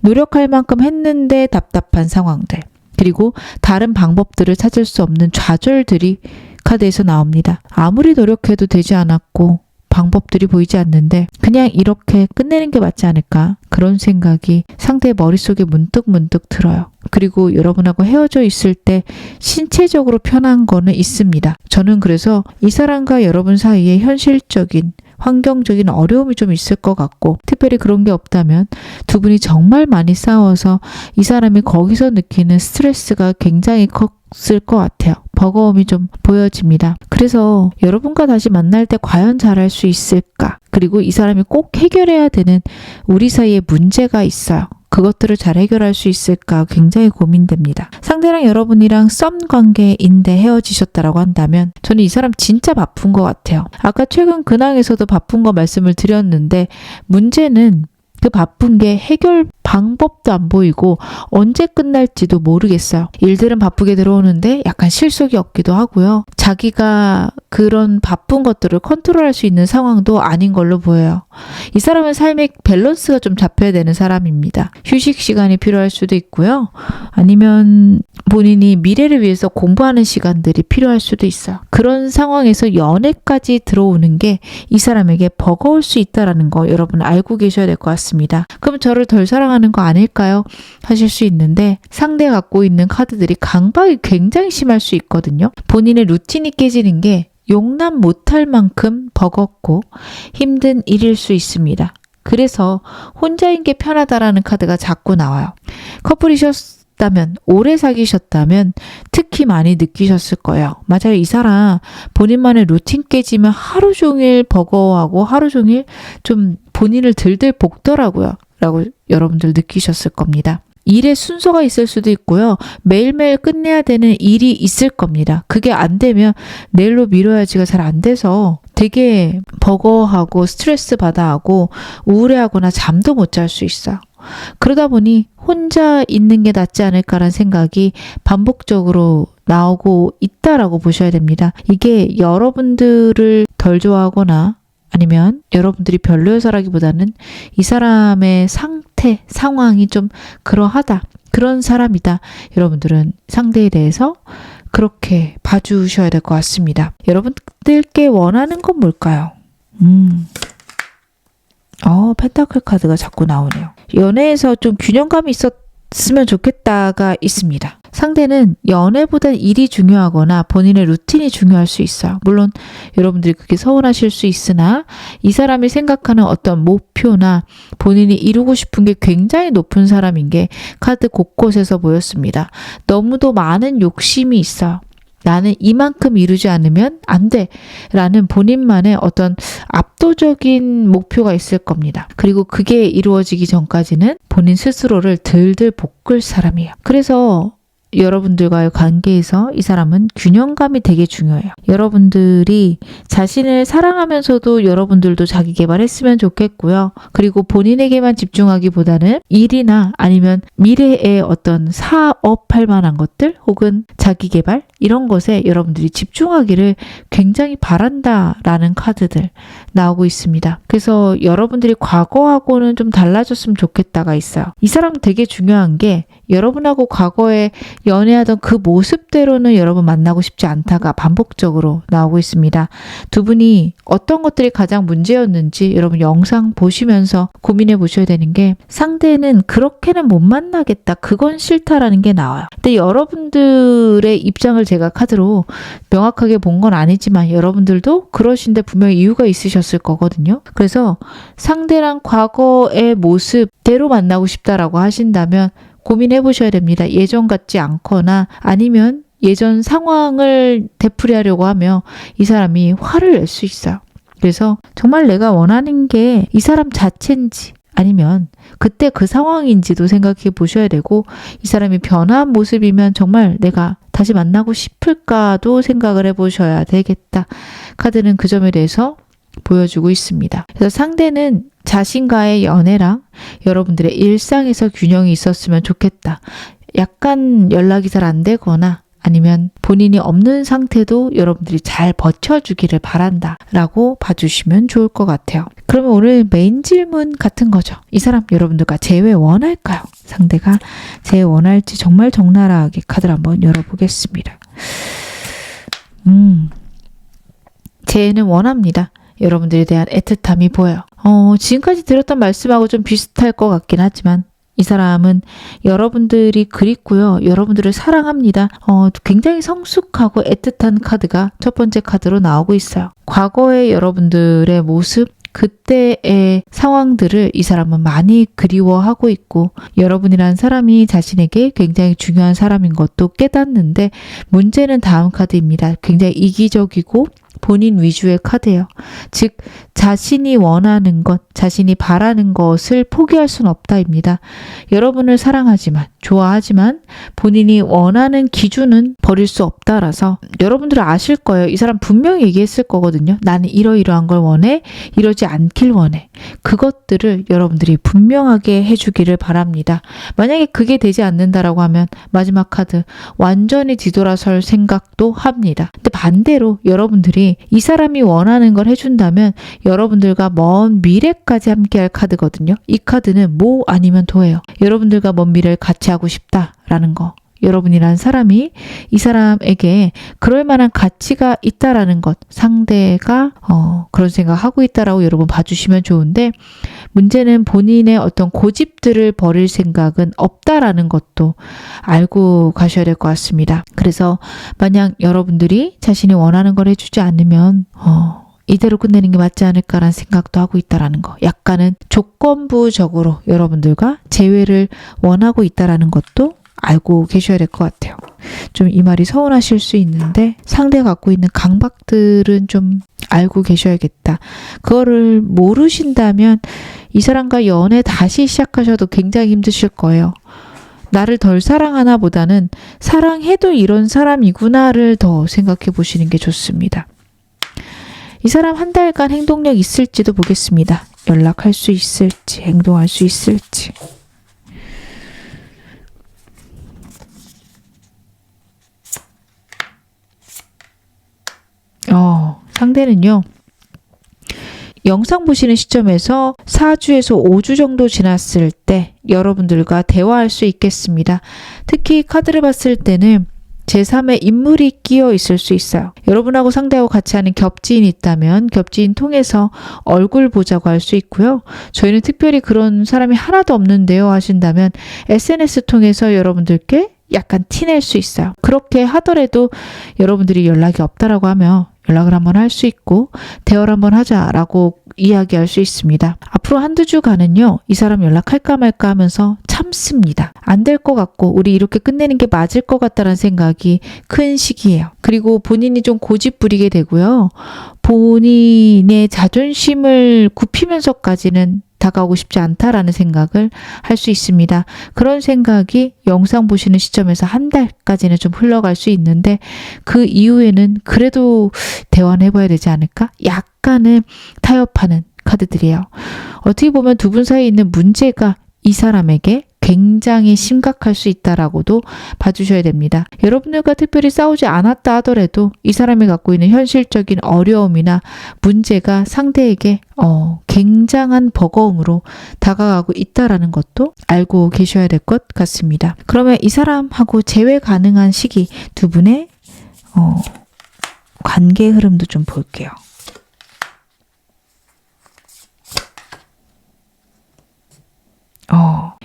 Speaker 1: 노력할 만큼 했는데 답답한 상황들. 그리고 다른 방법들을 찾을 수 없는 좌절들이 카드에서 나옵니다. 아무리 노력해도 되지 않았고 방법들이 보이지 않는데 그냥 이렇게 끝내는 게 맞지 않을까? 그런 생각이 상대의 머릿속에 문득 들어요. 그리고 여러분하고 헤어져 있을 때 신체적으로 편한 거는 있습니다. 저는 그래서 이 사람과 여러분 사이에 현실적인 환경적인 어려움이 좀 있을 것 같고, 특별히 그런 게 없다면 두 분이 정말 많이 싸워서 이 사람이 거기서 느끼는 스트레스가 굉장히 컸을 것 같아요. 버거움이 좀 보여집니다. 그래서 여러분과 다시 만날 때 과연 잘할 수 있을까? 그리고 이 사람이 꼭 해결해야 되는 우리 사이에 문제가 있어요. 그것들을 잘 해결할 수 있을까 굉장히 고민됩니다. 상대랑 여러분이랑 썸 관계인데 헤어지셨다라고 한다면 저는 이 사람 진짜 바쁜 것 같아요. 아까 최근 근황에서도 바쁜 거 말씀을 드렸는데 문제는 그 바쁜 게 해결 방법도 안 보이고 언제 끝날지도 모르겠어요. 일들은 바쁘게 들어오는데 약간 실속이 없기도 하고요. 자기가 그런 바쁜 것들을 컨트롤할 수 있는 상황도 아닌 걸로 보여요. 이 사람은 삶의 밸런스가 좀 잡혀야 되는 사람입니다. 휴식 시간이 필요할 수도 있고요. 아니면 본인이 미래를 위해서 공부하는 시간들이 필요할 수도 있어요. 그런 상황에서 연애까지 들어오는 게 이 사람에게 버거울 수 있다는 거 여러분 알고 계셔야 될 것 같습니다. 그럼 저를 덜 사랑하는 거 아닐까요? 하실 수 있는데 상대가 갖고 있는 카드들이 강박이 굉장히 심할 수 있거든요. 본인의 루틴이 깨지는 게 용납 못할 만큼 버겁고 힘든 일일 수 있습니다. 그래서 혼자인 게 편하다라는 카드가 자꾸 나와요. 커플이셨다면, 오래 사귀셨다면 특히 많이 느끼셨을 거예요. 맞아요. 이 사람 본인만의 루틴 깨지면 하루 종일 버거워하고 하루 종일 좀 본인을 들들 볶더라고요. 라고 여러분들 느끼셨을 겁니다. 일의 순서가 있을 수도 있고요. 매일매일 끝내야 되는 일이 있을 겁니다. 그게 안 되면 내일로 미뤄야지가 잘 안 돼서 되게 버거워하고 스트레스 받아하고 우울해하거나 잠도 못 잘 수 있어요. 그러다 보니 혼자 있는 게 낫지 않을까라는 생각이 반복적으로 나오고 있다라고 보셔야 됩니다. 이게 여러분들을 덜 좋아하거나 아니면 여러분들이 별로여서라기보다는 이 사람의 상태, 상황이 좀 그러하다. 그런 사람이다. 여러분들은 상대에 대해서 그렇게 봐주셔야 될 것 같습니다. 여러분들께 원하는 건 뭘까요? 펜타클 카드가 자꾸 나오네요. 연애에서 좀 균형감이 있었으면 좋겠다가 있습니다. 상대는 연애보다 일이 중요하거나 본인의 루틴이 중요할 수 있어요. 물론 여러분들이 그게 서운하실 수 있으나 이 사람이 생각하는 어떤 목표나 본인이 이루고 싶은 게 굉장히 높은 사람인 게 카드 곳곳에서 보였습니다. 너무도 많은 욕심이 있어요. 나는 이만큼 이루지 않으면 안 돼 라는 본인만의 어떤 압도적인 목표가 있을 겁니다. 그리고 그게 이루어지기 전까지는 본인 스스로를 들들 볶을 사람이에요. 그래서 여러분들과의 관계에서 이 사람은 균형감이 되게 중요해요. 여러분들이 자신을 사랑하면서도 여러분들도 자기 개발했으면 좋겠고요. 그리고 본인에게만 집중하기보다는 일이나 아니면 미래의 어떤 사업할 만한 것들 혹은 자기 개발 이런 것에 여러분들이 집중하기를 굉장히 바란다라는 카드들 나오고 있습니다. 그래서 여러분들이 과거하고는 좀 달라졌으면 좋겠다가 있어요. 이 사람은 되게 중요한 게 여러분하고 과거에 연애하던 그 모습대로는 여러분 만나고 싶지 않다가 반복적으로 나오고 있습니다. 두 분이 어떤 것들이 가장 문제였는지 여러분 영상 보시면서 고민해 보셔야 되는 게, 상대는 그렇게는 못 만나겠다, 그건 싫다라는 게 나와요. 근데 여러분들의 입장을 제가 카드로 명확하게 본 건 아니지만 여러분들도 그러신데 분명히 이유가 있으셨을 거거든요. 그래서 상대랑 과거의 모습대로 만나고 싶다라고 하신다면 고민해 보셔야 됩니다. 예전 같지 않거나 아니면 예전 상황을 되풀이하려고 하며 이 사람이 화를 낼 수 있어요. 그래서 정말 내가 원하는 게 이 사람 자체인지 아니면 그때 그 상황인지도 생각해 보셔야 되고, 이 사람이 변화한 모습이면 정말 내가 다시 만나고 싶을까도 생각을 해 보셔야 되겠다. 카드는 그 점에 대해서 보여주고 있습니다. 그래서 상대는 자신과의 연애랑 여러분들의 일상에서 균형이 있었으면 좋겠다. 약간 연락이 잘 안 되거나 아니면 본인이 없는 상태도 여러분들이 잘 버텨주기를 바란다 라고 봐주시면 좋을 것 같아요. 그러면 오늘 메인 질문 같은 거죠. 이 사람 여러분들과 재회 원할까요? 상대가 재회 원할지 정말 적나라하게 카드를 한번 열어보겠습니다. 재회는 원합니다. 여러분들에 대한 애틋함이 보여요. 지금까지 드렸던 말씀하고 좀 비슷할 것 같긴 하지만 이 사람은 여러분들이 그립고요. 여러분들을 사랑합니다. 굉장히 성숙하고 애틋한 카드가 첫 번째 카드로 나오고 있어요. 과거의 여러분들의 모습, 그때의 상황들을 이 사람은 많이 그리워하고 있고, 여러분이란 사람이 자신에게 굉장히 중요한 사람인 것도 깨닫는데, 문제는 다음 카드입니다. 굉장히 이기적이고 본인 위주의 카드예요. 즉 자신이 원하는 것, 자신이 바라는 것을 포기할 수는 없다입니다. 여러분을 사랑하지만, 좋아하지만 본인이 원하는 기준은 버릴 수 없다라서 여러분들은 아실 거예요. 이 사람 분명히 얘기했을 거거든요. 나는 이러이러한 걸 원해, 이러지 않길 원해. 그것들을 여러분들이 분명하게 해주기를 바랍니다. 만약에 그게 되지 않는다라고 하면 마지막 카드, 완전히 뒤돌아설 생각도 합니다. 근데 반대로 여러분들이 이 사람이 원하는 걸 해준다면 여러분들과 먼 미래까지 함께할 카드거든요. 이 카드는 모 아니면 도예요. 여러분들과 먼 미래를 같이 하고 싶다라는 거. 여러분이란 사람이 이 사람에게 그럴 만한 가치가 있다라는 것, 상대가 그런 생각하고 있다라고 여러분 봐주시면 좋은데, 문제는 본인의 어떤 고집들을 버릴 생각은 없다라는 것도 알고 가셔야 될 것 같습니다. 그래서 만약 여러분들이 자신이 원하는 걸 해주지 않으면 이대로 끝내는 게 맞지 않을까라는 생각도 하고 있다라는 거. 약간은 조건부적으로 여러분들과 재회를 원하고 있다라는 것도 알고 계셔야 될 것 같아요. 좀 이 말이 서운하실 수 있는데 상대가 갖고 있는 강박들은 좀 알고 계셔야겠다. 그거를 모르신다면 이 사람과 연애 다시 시작하셔도 굉장히 힘드실 거예요. 나를 덜 사랑하나 보다는 사랑해도 이런 사람이구나를 더 생각해 보시는 게 좋습니다. 이 사람 한 달간 행동력 있을지도 보겠습니다. 연락할 수 있을지, 행동할 수 있을지. 상대는요, 영상 보시는 시점에서 4주에서 5주 정도 지났을 때 여러분들과 대화할 수 있겠습니다. 특히 카드를 봤을 때는 제3의 인물이 끼어 있을 수 있어요. 여러분하고 상대하고 같이 하는 겹지인이 있다면 겹지인 통해서 얼굴 보자고 할 수 있고요. 저희는 특별히 그런 사람이 하나도 없는데요 하신다면 SNS 통해서 여러분들께 약간 티낼 수 있어요. 그렇게 하더라도 여러분들이 연락이 없다라고 하면 연락을 한번 할 수 있고 대화를 한번 하자라고 이야기할 수 있습니다. 앞으로 한두 주간은요, 이 사람 연락할까 말까 하면서 참습니다. 안 될 것 같고 우리 이렇게 끝내는 게 맞을 것 같다는 생각이 큰 시기예요. 그리고 본인이 좀 고집 부리게 되고요. 본인의 자존심을 굽히면서까지는 다가오고 싶지 않다라는 생각을 할 수 있습니다. 그런 생각이 영상 보시는 시점에서 한 달까지는 좀 흘러갈 수 있는데 그 이후에는 그래도 대화는 해봐야 되지 않을까? 약간은 타협하는 카드들이에요. 어떻게 보면 두 분 사이에 있는 문제가 이 사람에게 굉장히 심각할 수 있다라고도 봐주셔야 됩니다. 여러분들과 특별히 싸우지 않았다 하더라도 이 사람이 갖고 있는 현실적인 어려움이나 문제가 상대에게 굉장한 버거움으로 다가가고 있다라는 것도 알고 계셔야 될 것 같습니다. 그러면 이 사람하고 재회 가능한 시기 두 분의 관계 흐름도 좀 볼게요.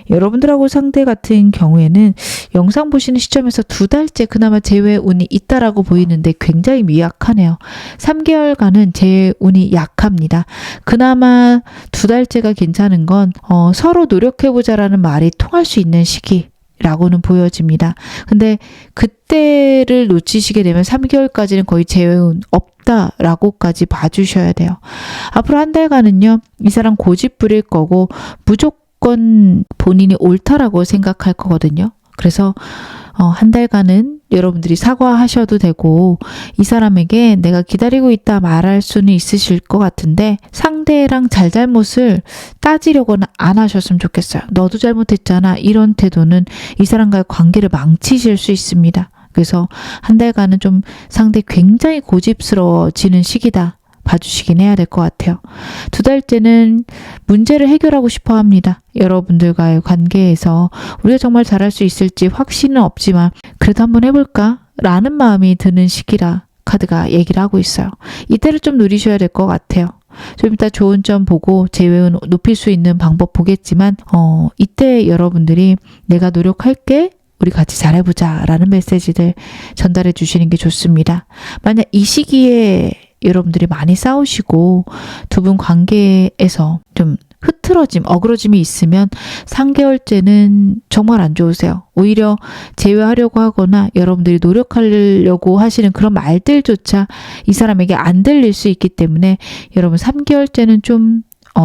Speaker 1: 여러분들하고 상대 같은 경우에는 영상 보시는 시점에서 2달째 그나마 재회 운이 있다라고 보이는데 굉장히 미약하네요. 3개월간은 재회 운이 약합니다. 그나마 2달째가 괜찮은 건 서로 노력해보자라는 말이 통할 수 있는 시기 라고는 보여집니다. 근데 그때를 놓치시게 되면 3개월까지는 거의 재회운 없다라고까지 봐주셔야 돼요. 앞으로 한 달간은요, 이 사람 고집 부릴 거고 무조건 본인이 옳다라고 생각할 거거든요. 그래서 한 달간은 여러분들이 사과하셔도 되고 이 사람에게 내가 기다리고 있다 말할 수는 있으실 것 같은데 상대랑 잘잘못을 따지려고는 안 하셨으면 좋겠어요. 너도 잘못했잖아. 이런 태도는 이 사람과의 관계를 망치실 수 있습니다. 그래서 한 달간은 좀 상대 굉장히 고집스러워지는 시기다. 봐주시긴 해야 될 것 같아요. 2달째는 문제를 해결하고 싶어 합니다. 여러분들과의 관계에서 우리가 정말 잘할 수 있을지 확신은 없지만 그래도 한번 해볼까? 라는 마음이 드는 시기라 카드가 얘기를 하고 있어요. 이때를 좀 누리셔야 될 것 같아요. 좀 이따 좋은 점 보고 재회운 높일 수 있는 방법 보겠지만 이때 여러분들이 내가 노력할게. 우리 같이 잘해보자 라는 메시지들 전달해 주시는 게 좋습니다. 만약 이 시기에 여러분들이 많이 싸우시고 두 분 관계에서 좀 흐트러짐, 어그러짐이 있으면 3개월째는 정말 안 좋으세요. 오히려 제외하려고 하거나 여러분들이 노력하려고 하시는 그런 말들조차 이 사람에게 안 들릴 수 있기 때문에 여러분 3개월째는 좀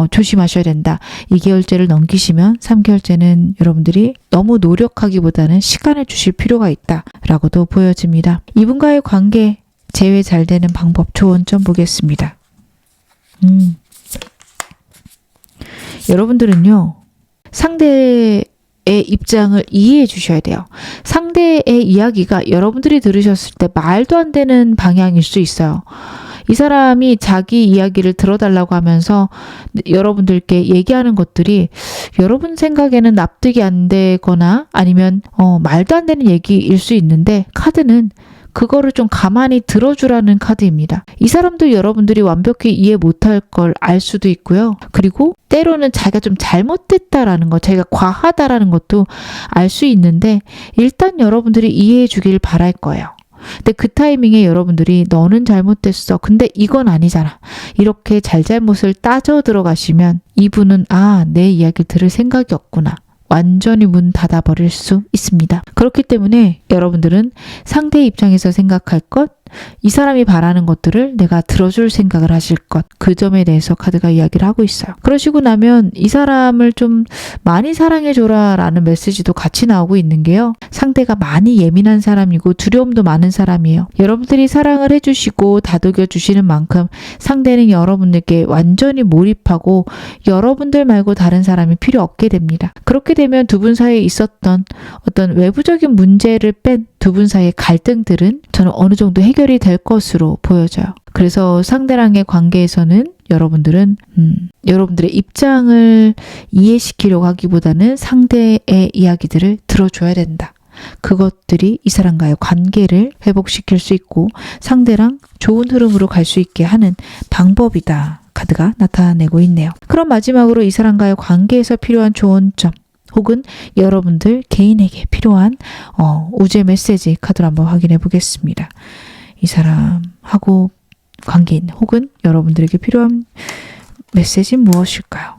Speaker 1: 조심하셔야 된다. 2개월째를 넘기시면 3개월째는 여러분들이 너무 노력하기보다는 시간을 주실 필요가 있다라고도 보여집니다. 이분과의 관계 재회 잘 되는 방법 조언 좀 보겠습니다. 여러분들은요, 상대의 입장을 이해해 주셔야 돼요. 상대의 이야기가 여러분들이 들으셨을 때 말도 안 되는 방향일 수 있어요. 이 사람이 자기 이야기를 들어달라고 하면서 여러분들께 얘기하는 것들이 여러분 생각에는 납득이 안 되거나 아니면 말도 안 되는 얘기일 수 있는데 카드는 그거를 좀 가만히 들어주라는 카드입니다. 이 사람도 여러분들이 완벽히 이해 못할 걸 알 수도 있고요. 그리고 때로는 자기가 좀 잘못됐다라는 거, 자기가 과하다라는 것도 알 수 있는데 일단 여러분들이 이해해 주길 바랄 거예요. 근데 그 타이밍에 여러분들이 너는 잘못됐어. 근데 이건 아니잖아. 이렇게 잘잘못을 따져 들어가시면 이분은 내 이야기를 들을 생각이 없구나. 완전히 문 닫아버릴 수 있습니다. 그렇기 때문에 여러분들은 상대의 입장에서 생각할 것, 이 사람이 바라는 것들을 내가 들어줄 생각을 하실 것, 그 점에 대해서 카드가 이야기를 하고 있어요. 그러시고 나면 이 사람을 좀 많이 사랑해줘라 라는 메시지도 같이 나오고 있는 게요. 상대가 많이 예민한 사람이고 두려움도 많은 사람이에요. 여러분들이 사랑을 해주시고 다독여 주시는 만큼 상대는 여러분들께 완전히 몰입하고 여러분들 말고 다른 사람이 필요 없게 됩니다. 그렇게 되면 두 분 사이에 있었던 어떤 외부적인 문제를 뺀 두 분 사이의 갈등들은 저는 어느 정도 해결이 될 것으로 보여져요. 그래서 상대랑의 관계에서는 여러분들은 여러분들의 입장을 이해시키려고 하기보다는 상대의 이야기들을 들어줘야 된다. 그것들이 이 사람과의 관계를 회복시킬 수 있고 상대랑 좋은 흐름으로 갈 수 있게 하는 방법이다. 카드가 나타내고 있네요. 그럼 마지막으로 이 사람과의 관계에서 필요한 조언 점 혹은 여러분들 개인에게 필요한 우주의 메시지 카드를 한번 확인해 보겠습니다. 이 사람하고 관계인 혹은 여러분들에게 필요한 메시지는 무엇일까요?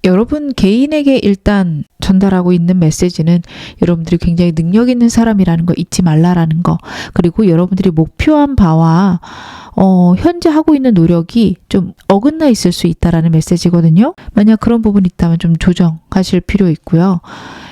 Speaker 1: 여러분 개인에게 일단 전달하고 있는 메시지는 여러분들이 굉장히 능력 있는 사람이라는 거 잊지 말라라는 거, 그리고 여러분들이 목표한 바와 현재 하고 있는 노력이 좀 어긋나 있을 수 있다라는 메시지거든요. 만약 그런 부분이 있다면 좀 조정하실 필요 있고요.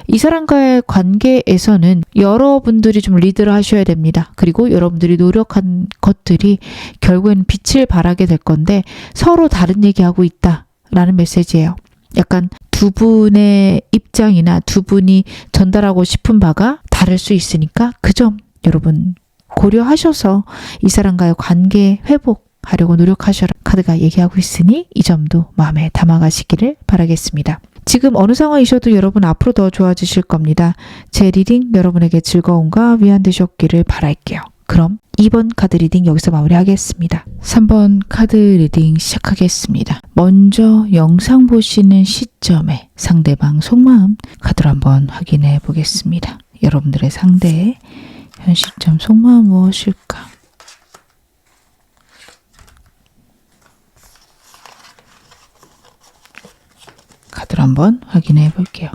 Speaker 1: 이 사람과의 관계에서는 여러분들이 좀 리드를 하셔야 됩니다. 그리고 여러분들이 노력한 것들이 결국에는 빛을 발하게 될 건데 서로 다른 얘기하고 있다라는 메시지예요. 약간 두 분의 입장이나 두 분이 전달하고 싶은 바가 다를 수 있으니까 그 점 여러분 고려하셔서 이 사람과의 관계 회복하려고 노력하셔라 카드가 얘기하고 있으니 이 점도 마음에 담아가시기를 바라겠습니다. 지금 어느 상황이셔도 여러분 앞으로 더 좋아지실 겁니다. 제 리딩 여러분에게 즐거움과 위안 되셨기를 바랄게요. 그럼 2번 카드 리딩 여기서 마무리하겠습니다. 3번 카드 리딩 시작하겠습니다. 먼저 영상 보시는 시점에 상대방 속마음 카드로 한번 확인해 보겠습니다. 여러분들의 상대의 현 시점 속마음 무엇일까? 카드로 한번 확인해 볼게요.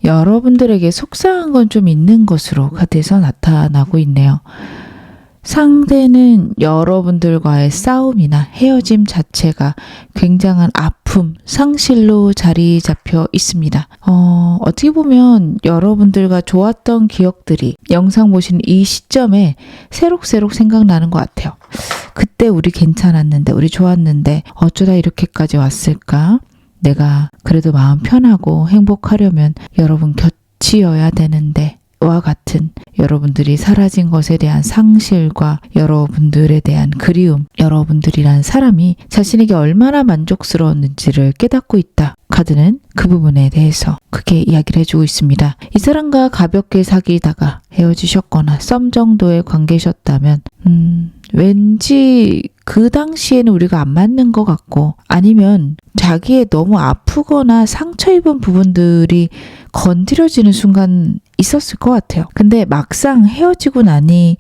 Speaker 1: 여러분들에게 속상한 건 좀 있는 것으로 카드에서 나타나고 있네요. 상대는 여러분들과의 싸움이나 헤어짐 자체가 굉장한 아픔, 상실로 자리 잡혀 있습니다. 어떻게 보면 여러분들과 좋았던 기억들이 영상 보시는 이 시점에 새록새록 생각나는 것 같아요. 그때 우리 괜찮았는데, 우리 좋았는데 어쩌다 이렇게까지 왔을까? 내가 그래도 마음 편하고 행복하려면 여러분 곁이어야 되는데 와 같은 여러분들이 사라진 것에 대한 상실과 여러분들에 대한 그리움, 여러분들이란 사람이 자신에게 얼마나 만족스러웠는지를 깨닫고 있다. 카드는 그 부분에 대해서 크게 이야기를 해주고 있습니다. 이 사람과 가볍게 사귀다가 헤어지셨거나 썸 정도의 관계셨다면 왠지 그 당시에는 우리가 안 맞는 것 같고, 아니면 자기의 너무 아프거나 상처 입은 부분들이 건드려지는 순간 있었을 것 같아요. 근데 막상 헤어지고 나니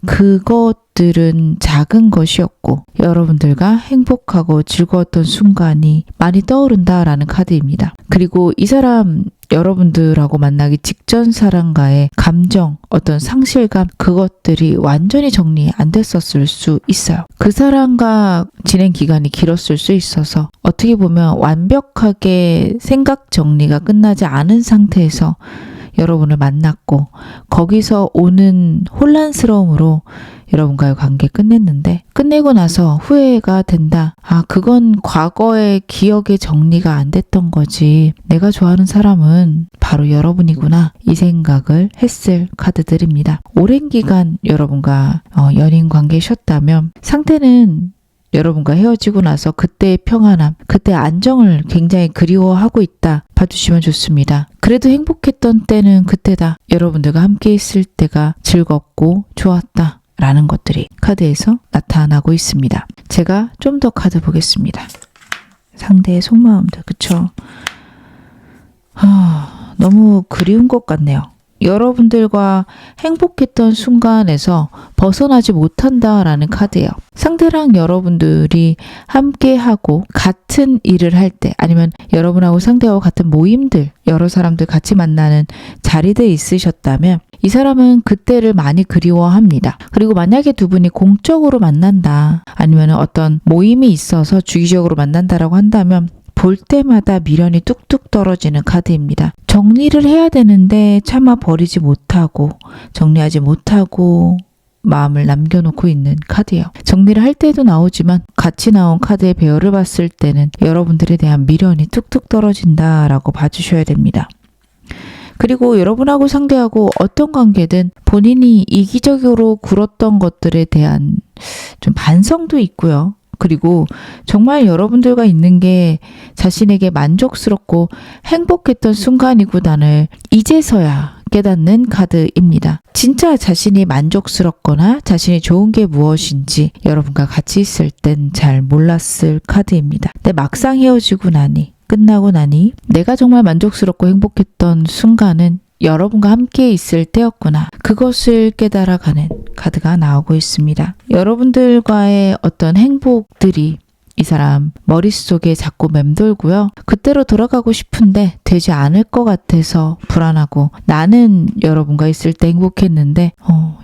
Speaker 1: 그것들은 작은 것이었고 여러분들과 행복하고 즐거웠던 순간이 많이 떠오른다라는 카드입니다. 그리고 이 사람 여러분들하고 만나기 직전 사람과의 감정, 어떤 상실감, 그것들이 완전히 정리 안 됐었을 수 있어요. 그 사람과 지낸 기간이 길었을 수 있어서 어떻게 보면 완벽하게 생각 정리가 끝나지 않은 상태에서 여러분을 만났고 거기서 오는 혼란스러움으로 여러분과의 관계 끝냈는데, 끝내고 나서 후회가 된다. 아, 그건 과거의 기억의 정리가 안 됐던 거지. 내가 좋아하는 사람은 바로 여러분이구나. 이 생각을 했을 카드들입니다. 오랜 기간 여러분과 연인 관계셨다면 상태는 여러분과 헤어지고 나서 그때의 평안함, 그때 안정을 굉장히 그리워하고 있다 봐주시면 좋습니다. 그래도 행복했던 때는 그때다. 여러분들과 함께 있을 때가 즐겁고 좋았다 라는 것들이 카드에서 나타나고 있습니다. 제가 좀 더 카드 보겠습니다. 상대의 속마음들, 그쵸? 너무 그리운 것 같네요. 여러분들과 행복했던 순간에서 벗어나지 못한다라는 카드예요. 상대랑 여러분들이 함께하고 같은 일을 할 때, 아니면 여러분하고 상대하고 같은 모임들, 여러 사람들 같이 만나는 자리들이 있으셨다면 이 사람은 그때를 많이 그리워합니다. 그리고 만약에 두 분이 공적으로 만난다, 아니면 어떤 모임이 있어서 주기적으로 만난다라고 한다면 볼 때마다 미련이 뚝뚝 떨어지는 카드입니다. 정리를 해야 되는데 차마 버리지 못하고 정리하지 못하고 마음을 남겨놓고 있는 카드예요. 정리를 할 때도 나오지만 같이 나온 카드의 배열을 봤을 때는 여러분들에 대한 미련이 뚝뚝 떨어진다라고 봐주셔야 됩니다. 그리고 여러분하고 상대하고 어떤 관계든 본인이 이기적으로 굴었던 것들에 대한 좀 반성도 있고요. 그리고 정말 여러분들과 있는 게 자신에게 만족스럽고 행복했던 순간이구나를 이제서야 깨닫는 카드입니다. 진짜 자신이 만족스럽거나 자신이 좋은 게 무엇인지 여러분과 같이 있을 땐 잘 몰랐을 카드입니다. 근데 막상 헤어지고 나니, 끝나고 나니 내가 정말 만족스럽고 행복했던 순간은 여러분과 함께 있을 때였구나. 그것을 깨달아가는 카드가 나오고 있습니다. 여러분들과의 어떤 행복들이 이 사람 머릿속에 자꾸 맴돌고요. 그때로 돌아가고 싶은데 되지 않을 것 같아서 불안하고, 나는 여러분과 있을 때 행복했는데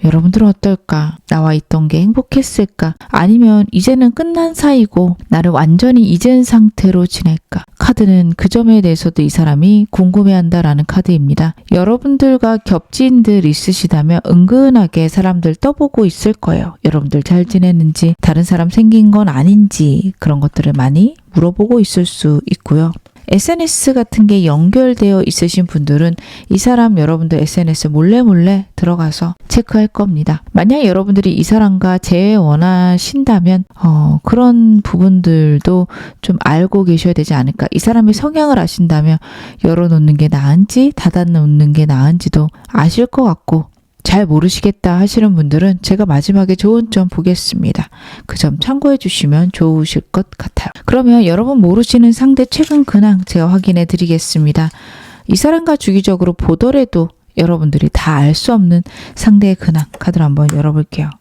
Speaker 1: 여러분들은 어떨까? 나와 있던 게 행복했을까? 아니면 이제는 끝난 사이고 나를 완전히 잊은 상태로 지낼까? 카드는 그 점에 대해서도 이 사람이 궁금해한다라는 카드입니다. 여러분들과 겹지인들 있으시다면 은근하게 사람들 떠보고 있을 거예요. 여러분들 잘 지내는지, 다른 사람 생긴 건 아닌지, 그런 것들을 많이 물어보고 있을 수 있고요. SNS 같은 게 연결되어 있으신 분들은 이 사람 여러분들 SNS 몰래 들어가서 체크할 겁니다. 만약 여러분들이 이 사람과 재회 원하신다면 그런 부분들도 좀 알고 계셔야 되지 않을까. 이 사람의 성향을 아신다면 열어놓는 게 나은지 닫아놓는 게 나은지도 아실 것 같고, 잘 모르시겠다 하시는 분들은 제가 마지막에 좋은 점 보겠습니다. 그 점 참고해 주시면 좋으실 것 같아요. 그러면 여러분 모르시는 상대 최근 근황 제가 확인해 드리겠습니다. 이 사람과 주기적으로 보더라도 여러분들이 다 알 수 없는 상대의 근황 카드를 한번 열어볼게요.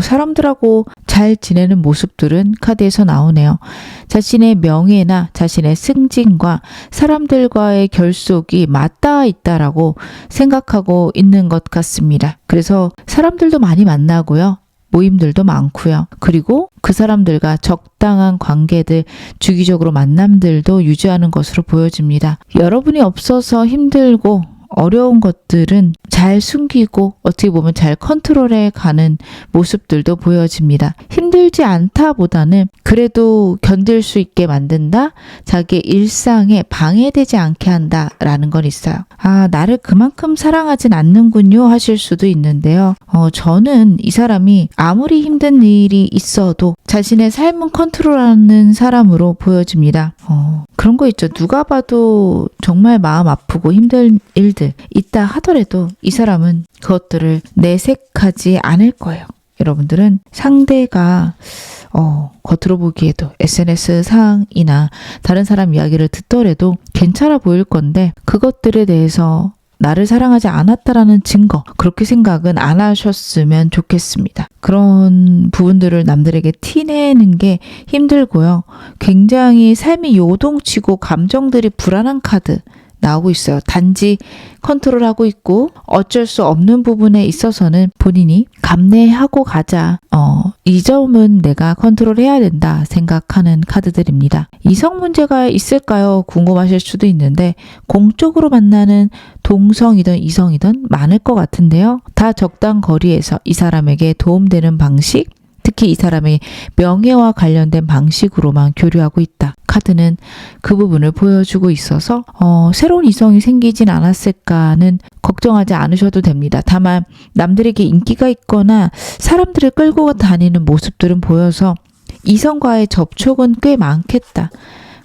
Speaker 1: 사람들하고 잘 지내는 모습들은 카드에서 나오네요. 자신의 명예나 자신의 승진과 사람들과의 결속이 맞닿아 있다라고 생각하고 있는 것 같습니다. 그래서 사람들도 많이 만나고요. 모임들도 많고요. 그리고 그 사람들과 적당한 관계들, 주기적으로 만남들도 유지하는 것으로 보여집니다. 여러분이 없어서 힘들고 어려운 것들은 잘 숨기고 어떻게 보면 잘 컨트롤해 가는 모습들도 보여집니다. 힘들지 않다보다는 그래도 견딜 수 있게 만든다? 자기의 일상에 방해되지 않게 한다라는 건 있어요. 나를 그만큼 사랑하진 않는군요 하실 수도 있는데요. 저는 이 사람이 아무리 힘든 일이 있어도 자신의 삶은 컨트롤하는 사람으로 보여집니다. 그런 거 있죠. 누가 봐도 정말 마음 아프고 힘든 일들 있다 하더라도 이 사람은 그것들을 내색하지 않을 거예요. 여러분들은 상대가 겉으로 보기에도 SNS 상이나 다른 사람 이야기를 듣더라도 괜찮아 보일 건데, 그것들에 대해서 나를 사랑하지 않았다라는 증거, 그렇게 생각은 안 하셨으면 좋겠습니다. 그런 부분들을 남들에게 티내는 게 힘들고요. 굉장히 삶이 요동치고 감정들이 불안한 카드 나오고 있어요. 단지 컨트롤하고 있고 어쩔 수 없는 부분에 있어서는 본인이 감내하고 가자. 이 점은 내가 컨트롤해야 된다 생각하는 카드들입니다. 이성 문제가 있을까요? 궁금하실 수도 있는데, 공적으로 만나는 동성이든 이성이든 많을 것 같은데요. 다 적당 거리에서 이 사람에게 도움되는 방식, 특히 이 사람의 명예와 관련된 방식으로만 교류하고 있다. 카드는 그 부분을 보여주고 있어서 새로운 이성이 생기진 않았을까는 걱정하지 않으셔도 됩니다. 다만 남들에게 인기가 있거나 사람들을 끌고 다니는 모습들은 보여서 이성과의 접촉은 꽤 많겠다.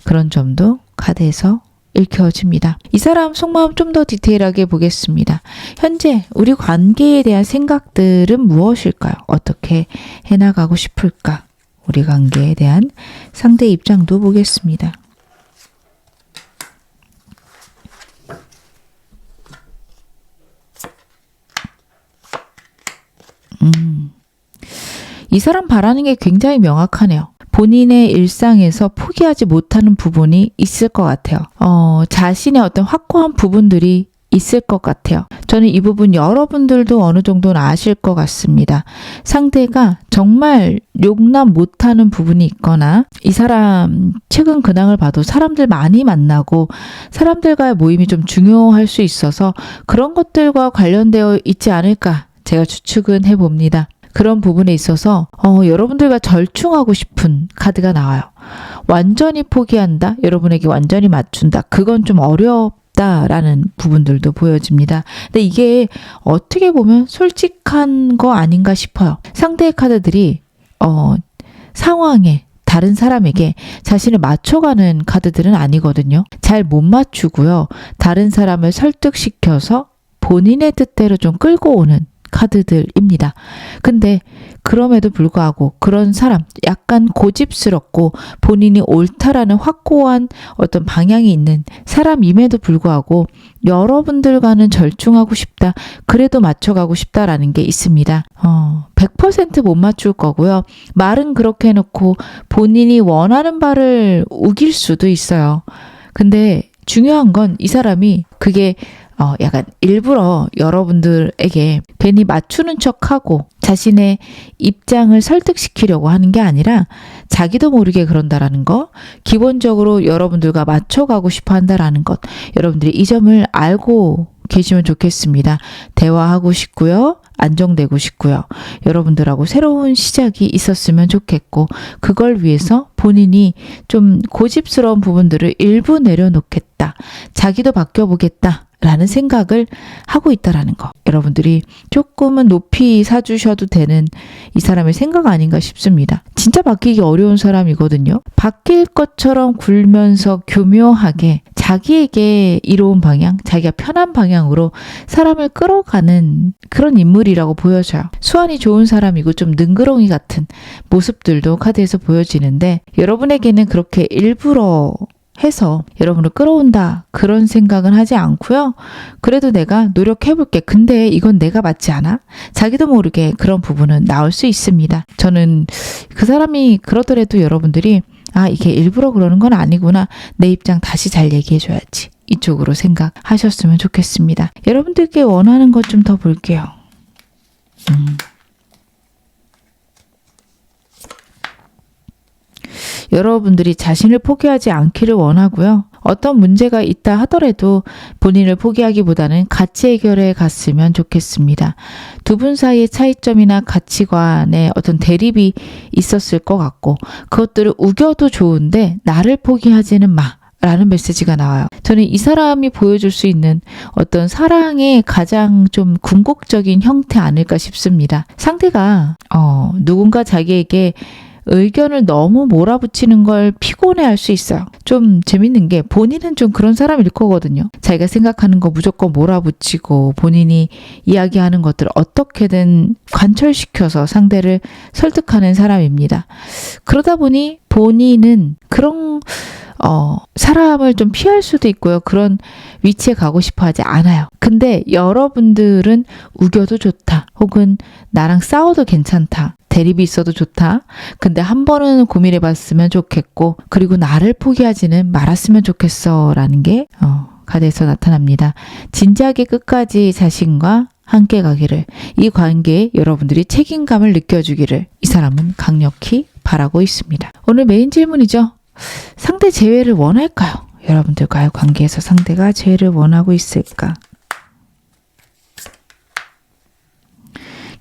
Speaker 1: 그런 점도 카드에서 읽혀집니다. 이 사람 속마음 좀 더 디테일하게 보겠습니다. 현재 우리 관계에 대한 생각들은 무엇일까요? 어떻게 해나가고 싶을까? 우리 관계에 대한 상대 입장도 보겠습니다. 이 사람 바라는 게 굉장히 명확하네요. 본인의 일상에서 포기하지 못하는 부분이 있을 것 같아요. 자신의 어떤 확고한 부분들이 있을 것 같아요. 저는 이 부분 여러분들도 어느 정도는 아실 것 같습니다. 상대가 정말 용납 못하는 부분이 있거나, 이 사람 최근 근황을 봐도 사람들 많이 만나고 사람들과의 모임이 좀 중요할 수 있어서 그런 것들과 관련되어 있지 않을까 제가 추측은 해봅니다. 그런 부분에 있어서 여러분들과 절충하고 싶은 카드가 나와요. 완전히 포기한다? 여러분에게 완전히 맞춘다? 그건 좀 어렵다라는 부분들도 보여집니다. 근데 이게 어떻게 보면 솔직한 거 아닌가 싶어요. 상대의 카드들이 상황에, 다른 사람에게 자신을 맞춰가는 카드들은 아니거든요. 잘 못 맞추고요. 다른 사람을 설득시켜서 본인의 뜻대로 좀 끌고 오는 카드들입니다. 근데 그럼에도 불구하고 그런 사람, 약간 고집스럽고 본인이 옳다라는 확고한 어떤 방향이 있는 사람임에도 불구하고 여러분들과는 절충하고 싶다. 그래도 맞춰가고 싶다라는 게 있습니다. 100% 못 맞출 거고요. 말은 그렇게 해놓고 본인이 원하는 바를 우길 수도 있어요. 근데 중요한 건 이 사람이 그게 약간 일부러 여러분들에게 괜히 맞추는 척하고 자신의 입장을 설득시키려고 하는 게 아니라 자기도 모르게 그런다라는 거, 기본적으로 여러분들과 맞춰가고 싶어 한다라는 것, 여러분들이 이 점을 알고 계시면 좋겠습니다. 대화하고 싶고요. 안정되고 싶고요. 여러분들하고 새로운 시작이 있었으면 좋겠고, 그걸 위해서 본인이 좀 고집스러운 부분들을 일부 내려놓겠다. 자기도 바뀌어보겠다. 라는 생각을 하고 있다라는 거. 여러분들이 조금은 높이 사주셔도 되는 이 사람의 생각 아닌가 싶습니다. 진짜 바뀌기 어려운 사람이거든요. 바뀔 것처럼 굴면서 교묘하게 자기에게 이로운 방향, 자기가 편한 방향으로 사람을 끌어가는 그런 인물이라고 보여져요. 수완이 좋은 사람이고 좀 능그렁이 같은 모습들도 카드에서 보여지는데, 여러분에게는 그렇게 일부러 해서 여러분을 끌어온다 그런 생각은 하지 않고요. 그래도 내가 노력해볼게. 근데 이건 내가 맞지 않아? 자기도 모르게 그런 부분은 나올 수 있습니다. 저는 그 사람이 그러더라도 여러분들이 이게 일부러 그러는 건 아니구나. 내 입장 다시 잘 얘기해줘야지. 이쪽으로 생각하셨으면 좋겠습니다. 여러분들께 원하는 것 좀 더 볼게요. 여러분들이 자신을 포기하지 않기를 원하고요. 어떤 문제가 있다 하더라도 본인을 포기하기보다는 같이 해결해 갔으면 좋겠습니다. 두 분 사이의 차이점이나 가치관의 어떤 대립이 있었을 것 같고, 그것들을 우겨도 좋은데 나를 포기하지는 마. 라는 메시지가 나와요. 저는 이 사람이 보여줄 수 있는 어떤 사랑의 가장 좀 궁극적인 형태 아닐까 싶습니다. 상대가 누군가 자기에게 의견을 너무 몰아붙이는 걸 피곤해할 수 있어요. 좀 재밌는 게 본인은 좀 그런 사람일 거거든요. 자기가 생각하는 거 무조건 몰아붙이고 본인이 이야기하는 것들을 어떻게든 관철시켜서 상대를 설득하는 사람입니다. 그러다 보니 본인은 그런 사람을 좀 피할 수도 있고요. 그런 위치에 가고 싶어 하지 않아요. 근데 여러분들은 우겨도 좋다. 혹은 나랑 싸워도 괜찮다. 대립이 있어도 좋다. 근데 한 번은 고민해 봤으면 좋겠고, 그리고 나를 포기하지는 말았으면 좋겠어. 라는 게 카드에서 나타납니다. 진지하게 끝까지 자신과 함께 가기를, 이 관계에 여러분들이 책임감을 느껴주기를 이 사람은 강력히 바라고 있습니다. 오늘 메인 질문이죠. 상대 재회를 원할까요? 여러분들과의 관계에서 상대가 재회를 원하고 있을까?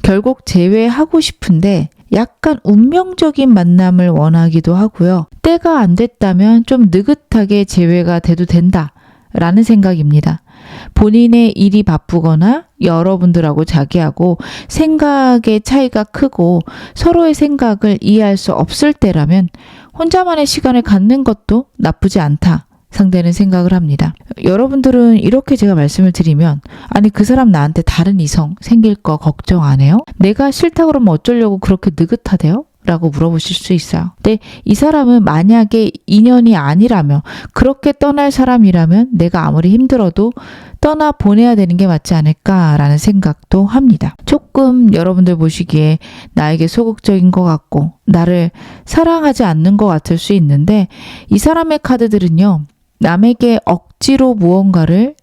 Speaker 1: 결국 재회하고 싶은데 약간 운명적인 만남을 원하기도 하고요. 때가 안 됐다면 좀 느긋하게 재회가 돼도 된다 라는 생각입니다. 본인의 일이 바쁘거나 여러분들하고 자기하고 생각의 차이가 크고 서로의 생각을 이해할 수 없을 때라면 혼자만의 시간을 갖는 것도 나쁘지 않다. 상대는 생각을 합니다. 여러분들은 이렇게 제가 말씀을 드리면, 아니 그 사람 나한테 다른 이성 생길 거 걱정 안 해요? 내가 싫다 그러면 어쩌려고 그렇게 느긋하대요? 라고 물어보실 수 있어요. 근데 이 사람은 만약에 인연이 아니라면, 그렇게 떠날 사람이라면 내가 아무리 힘들어도 떠나 보내야 되는 게 맞지 않을까라는 생각도 합니다. 조금 여러분들 보시기에 나에게 소극적인 것 같고 나를 사랑하지 않는 것 같을 수 있는데, 이 사람의 카드들은요, 남에게 억지로 무언가를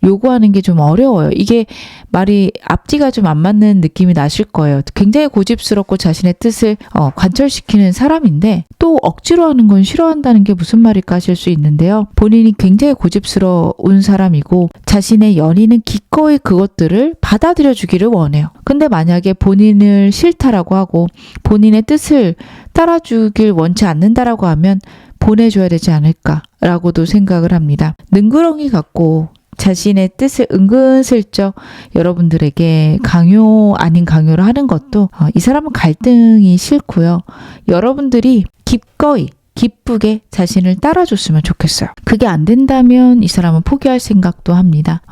Speaker 1: 요구하는 게 좀 어려워요. 이게 말이 앞뒤가 좀 안 맞는 느낌이 나실 거예요. 굉장히 고집스럽고 자신의 뜻을 관철시키는 사람인데 또 억지로 하는 건 싫어한다는 게 무슨 말일까 하실 수 있는데요. 본인이 굉장히 고집스러운 사람이고 자신의 연인은 기꺼이 그것들을 받아들여 주기를 원해요. 근데 만약에 본인을 싫다라고 하고 본인의 뜻을 따라주길 원치 않는다라고 하면 보내줘야 되지 않을까라고도 생각을 합니다. 능구렁이 같고 자신의 뜻을 은근슬쩍 여러분들에게 강요 아닌 강요를 하는 것도 이 사람은 갈등이 싫고요. 여러분들이 기꺼이 기쁘게 자신을 따라줬으면 좋겠어요. 그게 안 된다면 이 사람은 포기할 생각도 합니다.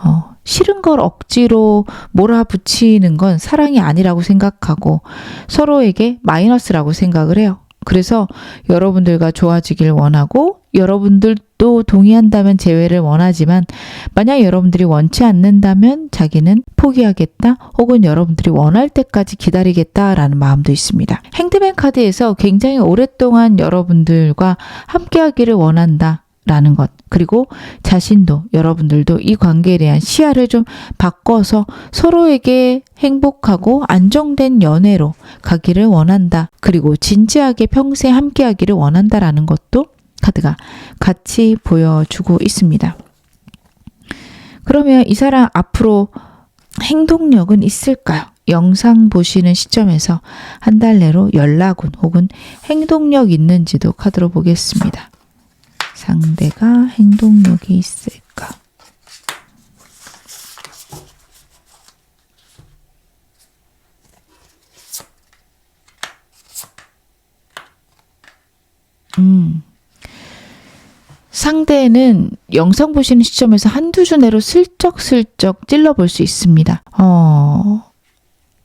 Speaker 1: 싫은 걸 억지로 몰아붙이는 건 사랑이 아니라고 생각하고 서로에게 마이너스라고 생각을 해요. 그래서 여러분들과 좋아지길 원하고 여러분들도 동의한다면 재회를 원하지만 만약 여러분들이 원치 않는다면 자기는 포기하겠다 혹은 여러분들이 원할 때까지 기다리겠다라는 마음도 있습니다. 핸드맨 카드에서 굉장히 오랫동안 여러분들과 함께하기를 원한다 라는 것, 그리고 자신도 여러분들도 이 관계에 대한 시야를 좀 바꿔서 서로에게 행복하고 안정된 연애로 가기를 원한다, 그리고 진지하게 평생 함께하기를 원한다라는 것도 카드가 같이 보여주고 있습니다. 그러면 이 사람 앞으로 행동력은 있을까요? 영상 보시는 시점에서 한 달 내로 연락운 혹은 행동력 있는지도 카드로 보겠습니다. 상대가 행동력이 있을까? 상대는 영상 보시는 시점에서 한두 주 내로 슬쩍슬쩍 찔러볼 수 있습니다.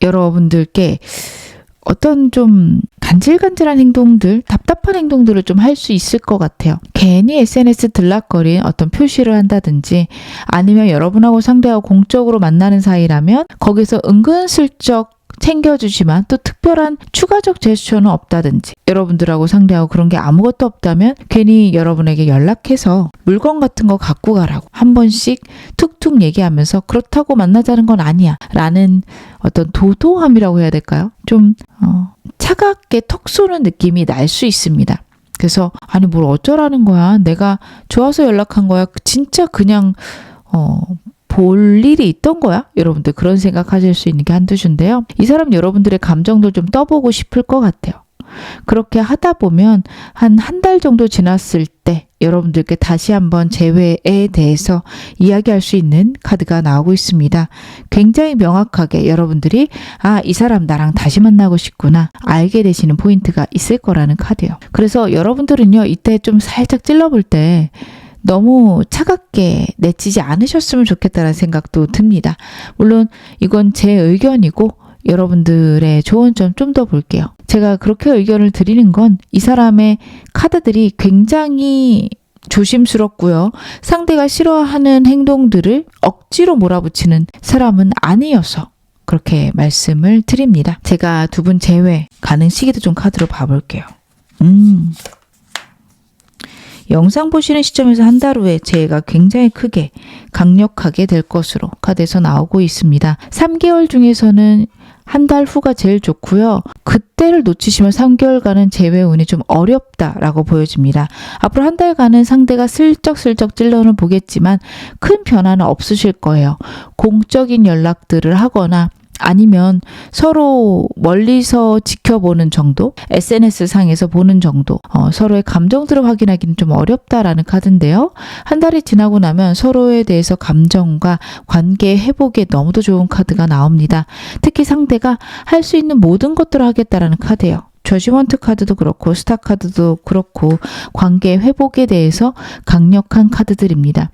Speaker 1: 여러분들께 어떤 좀 간질간질한 행동들, 답답한 행동들을 좀 할 수 있을 것 같아요. 괜히 SNS 들락거린 어떤 표시를 한다든지 아니면 여러분하고 상대하고 공적으로 만나는 사이라면 거기서 은근슬쩍 챙겨주지만 또 특별한 추가적 제스처는 없다든지 여러분들하고 상대하고 그런 게 아무것도 없다면 괜히 여러분에게 연락해서 물건 같은 거 갖고 가라고 한 번씩 툭툭 얘기하면서 그렇다고 만나자는 건 아니야 라는 어떤 도도함이라고 해야 될까요? 좀 차갑게 턱 쏘는 느낌이 날 수 있습니다. 그래서 아니 뭘 어쩌라는 거야, 내가 좋아서 연락한 거야, 진짜 그냥 볼 일이 있던 거야? 여러분들 그런 생각하실 수 있는 게 한두 주인데요. 이 사람 여러분들의 감정도 좀 떠보고 싶을 것 같아요. 그렇게 하다 보면 한 달 정도 지났을 때 여러분들께 다시 한번 재회에 대해서 이야기할 수 있는 카드가 나오고 있습니다. 굉장히 명확하게 여러분들이 이 사람 나랑 다시 만나고 싶구나 알게 되시는 포인트가 있을 거라는 카드예요. 그래서 여러분들은요, 이때 좀 살짝 찔러볼 때 너무 차갑게 내치지 않으셨으면 좋겠다는 생각도 듭니다. 물론 이건 제 의견이고 여러분들의 조언 좀 더 볼게요. 제가 그렇게 의견을 드리는 건 이 사람의 카드들이 굉장히 조심스럽고요. 상대가 싫어하는 행동들을 억지로 몰아붙이는 사람은 아니어서 그렇게 말씀을 드립니다. 제가 두 분 재회 가능 시기도 좀 카드로 봐볼게요. 영상 보시는 시점에서 한 달 후에 재해가 굉장히 크게 강력하게 될 것으로 카드에서 나오고 있습니다. 3개월 중에서는 한 달 후가 제일 좋고요. 그때를 놓치시면 3개월간은 재회 운이 좀 어렵다라고 보여집니다. 앞으로 한 달간은 상대가 슬쩍슬쩍 찔러는 보겠지만 큰 변화는 없으실 거예요. 공적인 연락들을 하거나 아니면 서로 멀리서 지켜보는 정도, SNS 상에서 보는 정도, 서로의 감정들을 확인하기는 좀 어렵다라는 카드인데요. 한 달이 지나고 나면 서로에 대해서 감정과 관계 회복에 너무도 좋은 카드가 나옵니다. 특히 상대가 할 수 있는 모든 것들을 하겠다라는 카드예요. 저지먼트 카드도 그렇고 스타 카드도 그렇고 관계 회복에 대해서 강력한 카드들입니다.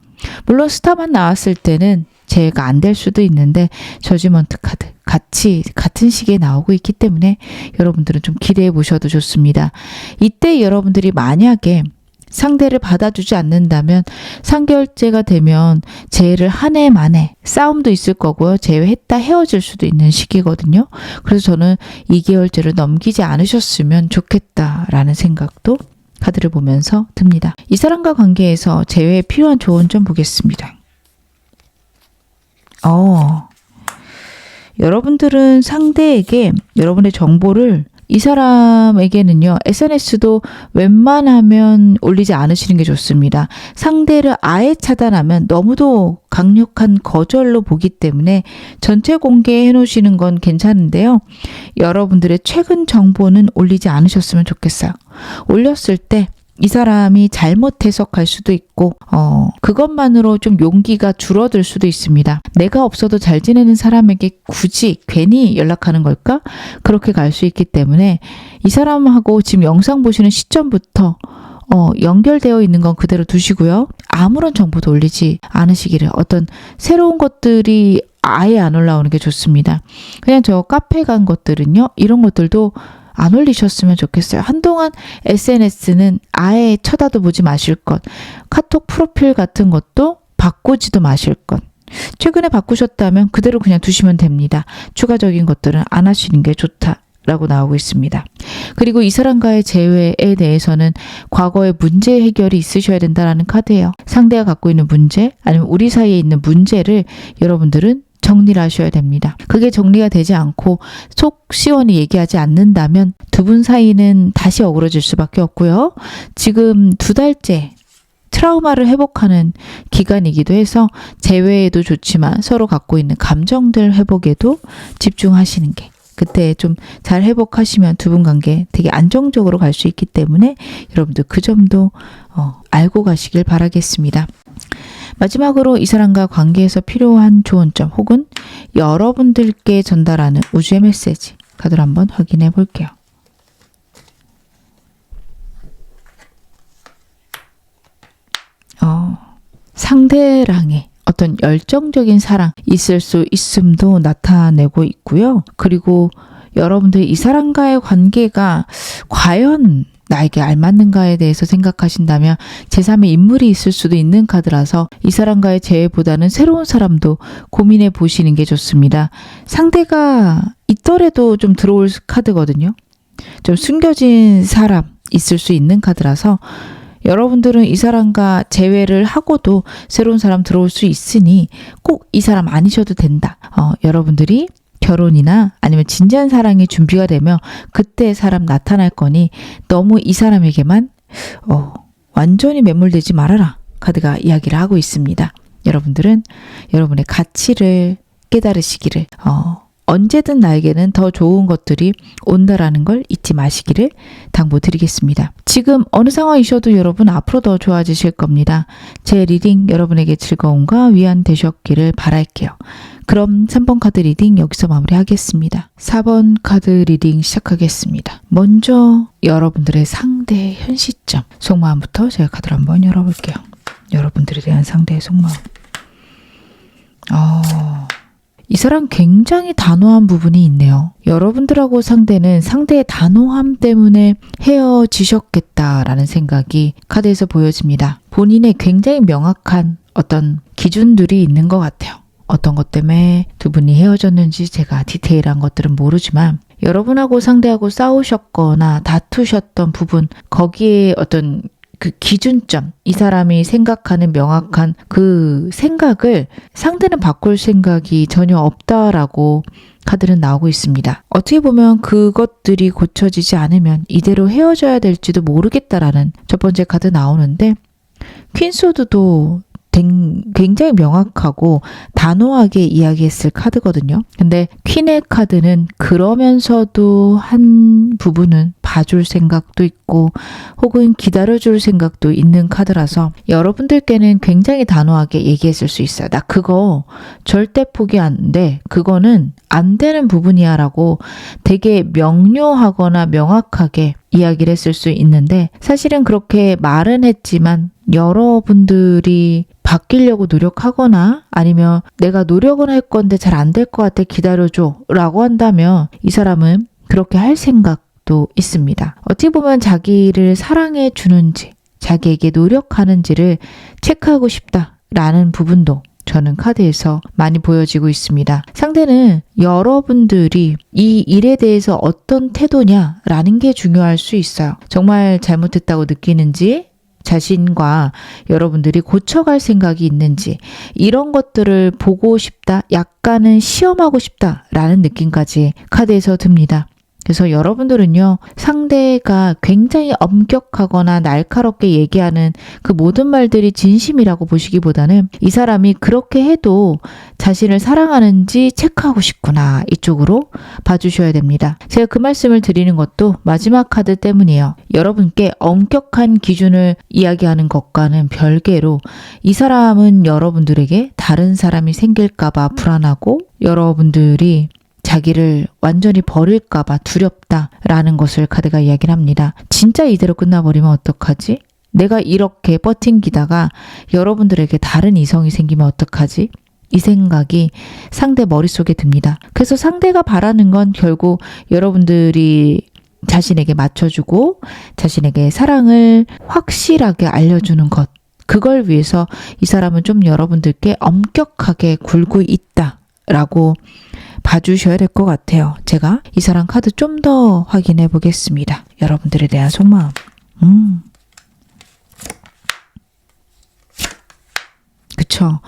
Speaker 1: 물론 스타만 나왔을 때는 재해가 안 될 수도 있는데 저지먼트 카드 같이 같은 시기에 나오고 있기 때문에 여러분들은 좀 기대해 보셔도 좋습니다. 이때 여러분들이 만약에 상대를 받아주지 않는다면 3개월째가 되면 재회를 한 해 만에 싸움도 있을 거고요. 재회했다 헤어질 수도 있는 시기거든요. 그래서 저는 2개월째를 넘기지 않으셨으면 좋겠다라는 생각도 카드를 보면서 듭니다. 이 사람과 관계에서 재회에 필요한 조언 좀 보겠습니다. 여러분들은 상대에게 여러분의 정보를 이 사람에게는요, SNS도 웬만하면 올리지 않으시는 게 좋습니다. 상대를 아예 차단하면 너무도 강력한 거절로 보기 때문에 전체 공개해 놓으시는 건 괜찮은데요. 여러분들의 최근 정보는 올리지 않으셨으면 좋겠어요. 올렸을 때 이 사람이 잘못 해석할 수도 있고 그것만으로 좀 용기가 줄어들 수도 있습니다. 내가 없어도 잘 지내는 사람에게 굳이 괜히 연락하는 걸까? 그렇게 갈 수 있기 때문에 이 사람하고 지금 영상 보시는 시점부터 연결되어 있는 건 그대로 두시고요. 아무런 정보도 올리지 않으시기를. 어떤 새로운 것들이 아예 안 올라오는 게 좋습니다. 그냥 저 카페 간 것들은요. 이런 것들도 안 올리셨으면 좋겠어요. 한동안 SNS는 아예 쳐다도 보지 마실 것. 카톡 프로필 같은 것도 바꾸지도 마실 것. 최근에 바꾸셨다면 그대로 그냥 두시면 됩니다. 추가적인 것들은 안 하시는 게 좋다라고 나오고 있습니다. 그리고 이 사람과의 재회에 대해서는 과거의 문제 해결이 있으셔야 된다는 카드예요. 상대가 갖고 있는 문제 아니면 우리 사이에 있는 문제를 여러분들은 정리를 하셔야 됩니다. 그게 정리가 되지 않고 속 시원히 얘기하지 않는다면 두 분 사이는 다시 어그러질 수밖에 없고요. 지금 2달째 트라우마를 회복하는 기간이기도 해서 재회에도 좋지만 서로 갖고 있는 감정들 회복에도 집중하시는 게 그때 좀 잘 회복하시면 두 분 관계 되게 안정적으로 갈 수 있기 때문에 여러분들 그 점도 알고 가시길 바라겠습니다. 마지막으로 이 사람과 관계에서 필요한 좋은 점 혹은 여러분들께 전달하는 우주의 메시지 카드를 한번 확인해 볼게요. 상대랑의 어떤 열정적인 사랑 있을 수 있음도 나타내고 있고요. 그리고 여러분들 이 사람과의 관계가 과연 나에게 알맞는가에 대해서 생각하신다면 제3의 인물이 있을 수도 있는 카드라서 이 사람과의 재회보다는 새로운 사람도 고민해 보시는 게 좋습니다. 상대가 있더라도 좀 들어올 카드거든요. 좀 숨겨진 사람 있을 수 있는 카드라서 여러분들은 이 사람과 재회를 하고도 새로운 사람 들어올 수 있으니 꼭 이 사람 아니셔도 된다. 여러분들이 결혼이나 아니면 진지한 사랑이 준비가 되면 그때 사람 나타날 거니 너무 이 사람에게만 완전히 매몰되지 말아라. 카드가 이야기를 하고 있습니다. 여러분들은 여러분의 가치를 깨달으시기를 언제든 나에게는 더 좋은 것들이 온다라는 걸 잊지 마시기를 당부드리겠습니다. 지금 어느 상황이셔도 여러분 앞으로 더 좋아지실 겁니다. 제 리딩 여러분에게 즐거움과 위안 되셨기를 바랄게요. 그럼 3번 카드 리딩 여기서 마무리하겠습니다. 4번 카드 리딩 시작하겠습니다. 먼저 여러분들의 상대의 현 시점 속마음부터 제가 카드를 한번 열어볼게요. 여러분들에 대한 상대의 속마음. 이 사람 굉장히 단호한 부분이 있네요. 여러분들하고 상대는 상대의 단호함 때문에 헤어지셨겠다라는 생각이 카드에서 보여집니다. 본인의 굉장히 명확한 어떤 기준들이 있는 것 같아요. 어떤 것 때문에 두 분이 헤어졌는지 제가 디테일한 것들은 모르지만 여러분하고 상대하고 싸우셨거나 다투셨던 부분 거기에 어떤 그 기준점, 이 사람이 생각하는 명확한 그 생각을 상대는 바꿀 생각이 전혀 없다라고 카드는 나오고 있습니다. 어떻게 보면 그것들이 고쳐지지 않으면 이대로 헤어져야 될지도 모르겠다라는 첫 번째 카드 나오는데 퀸소드도 굉장히 명확하고 단호하게 이야기했을 카드거든요. 근데 퀸의 카드는 그러면서도 한 부분은 봐줄 생각도 있고 혹은 기다려줄 생각도 있는 카드라서 여러분들께는 굉장히 단호하게 얘기했을 수 있어요. 나 그거 절대 포기 안 돼. 그거는 안 되는 부분이야 라고 되게 명료하거나 명확하게 이야기를 했을 수 있는데 사실은 그렇게 말은 했지만 여러분들이 바뀌려고 노력하거나 아니면 내가 노력은 할 건데 잘 안 될 것 같아 기다려줘 라고 한다면 이 사람은 그렇게 할 생각도 있습니다. 어찌 보면 자기를 사랑해 주는지 자기에게 노력하는지를 체크하고 싶다라는 부분도 저는 카드에서 많이 보여지고 있습니다. 상대는 여러분들이 이 일에 대해서 어떤 태도냐라는 게 중요할 수 있어요. 정말 잘못했다고 느끼는지 자신과 여러분들이 고쳐갈 생각이 있는지 이런 것들을 보고 싶다, 약간은 시험하고 싶다라는 느낌까지 카드에서 듭니다. 그래서 여러분들은요, 상대가 굉장히 엄격하거나 날카롭게 얘기하는 그 모든 말들이 진심이라고 보시기보다는 이 사람이 그렇게 해도 자신을 사랑하는지 체크하고 싶구나 이쪽으로 봐주셔야 됩니다. 제가 그 말씀을 드리는 것도 마지막 카드 때문이에요. 여러분께 엄격한 기준을 이야기하는 것과는 별개로 이 사람은 여러분들에게 다른 사람이 생길까봐 불안하고 여러분들이 자기를 완전히 버릴까봐 두렵다라는 것을 카드가 이야기를 합니다. 진짜 이대로 끝나버리면 어떡하지? 내가 이렇게 버팅기다가 여러분들에게 다른 이성이 생기면 어떡하지? 이 생각이 상대 머릿속에 듭니다. 그래서 상대가 바라는 건 결국 여러분들이 자신에게 맞춰주고 자신에게 사랑을 확실하게 알려주는 것. 그걸 위해서 이 사람은 좀 여러분들께 엄격하게 굴고 있다라고 봐주셔야 될 것 같아요. 제가 이 사람 카드 좀 더 확인해 보겠습니다. 여러분들에 대한 속마음. 그쵸?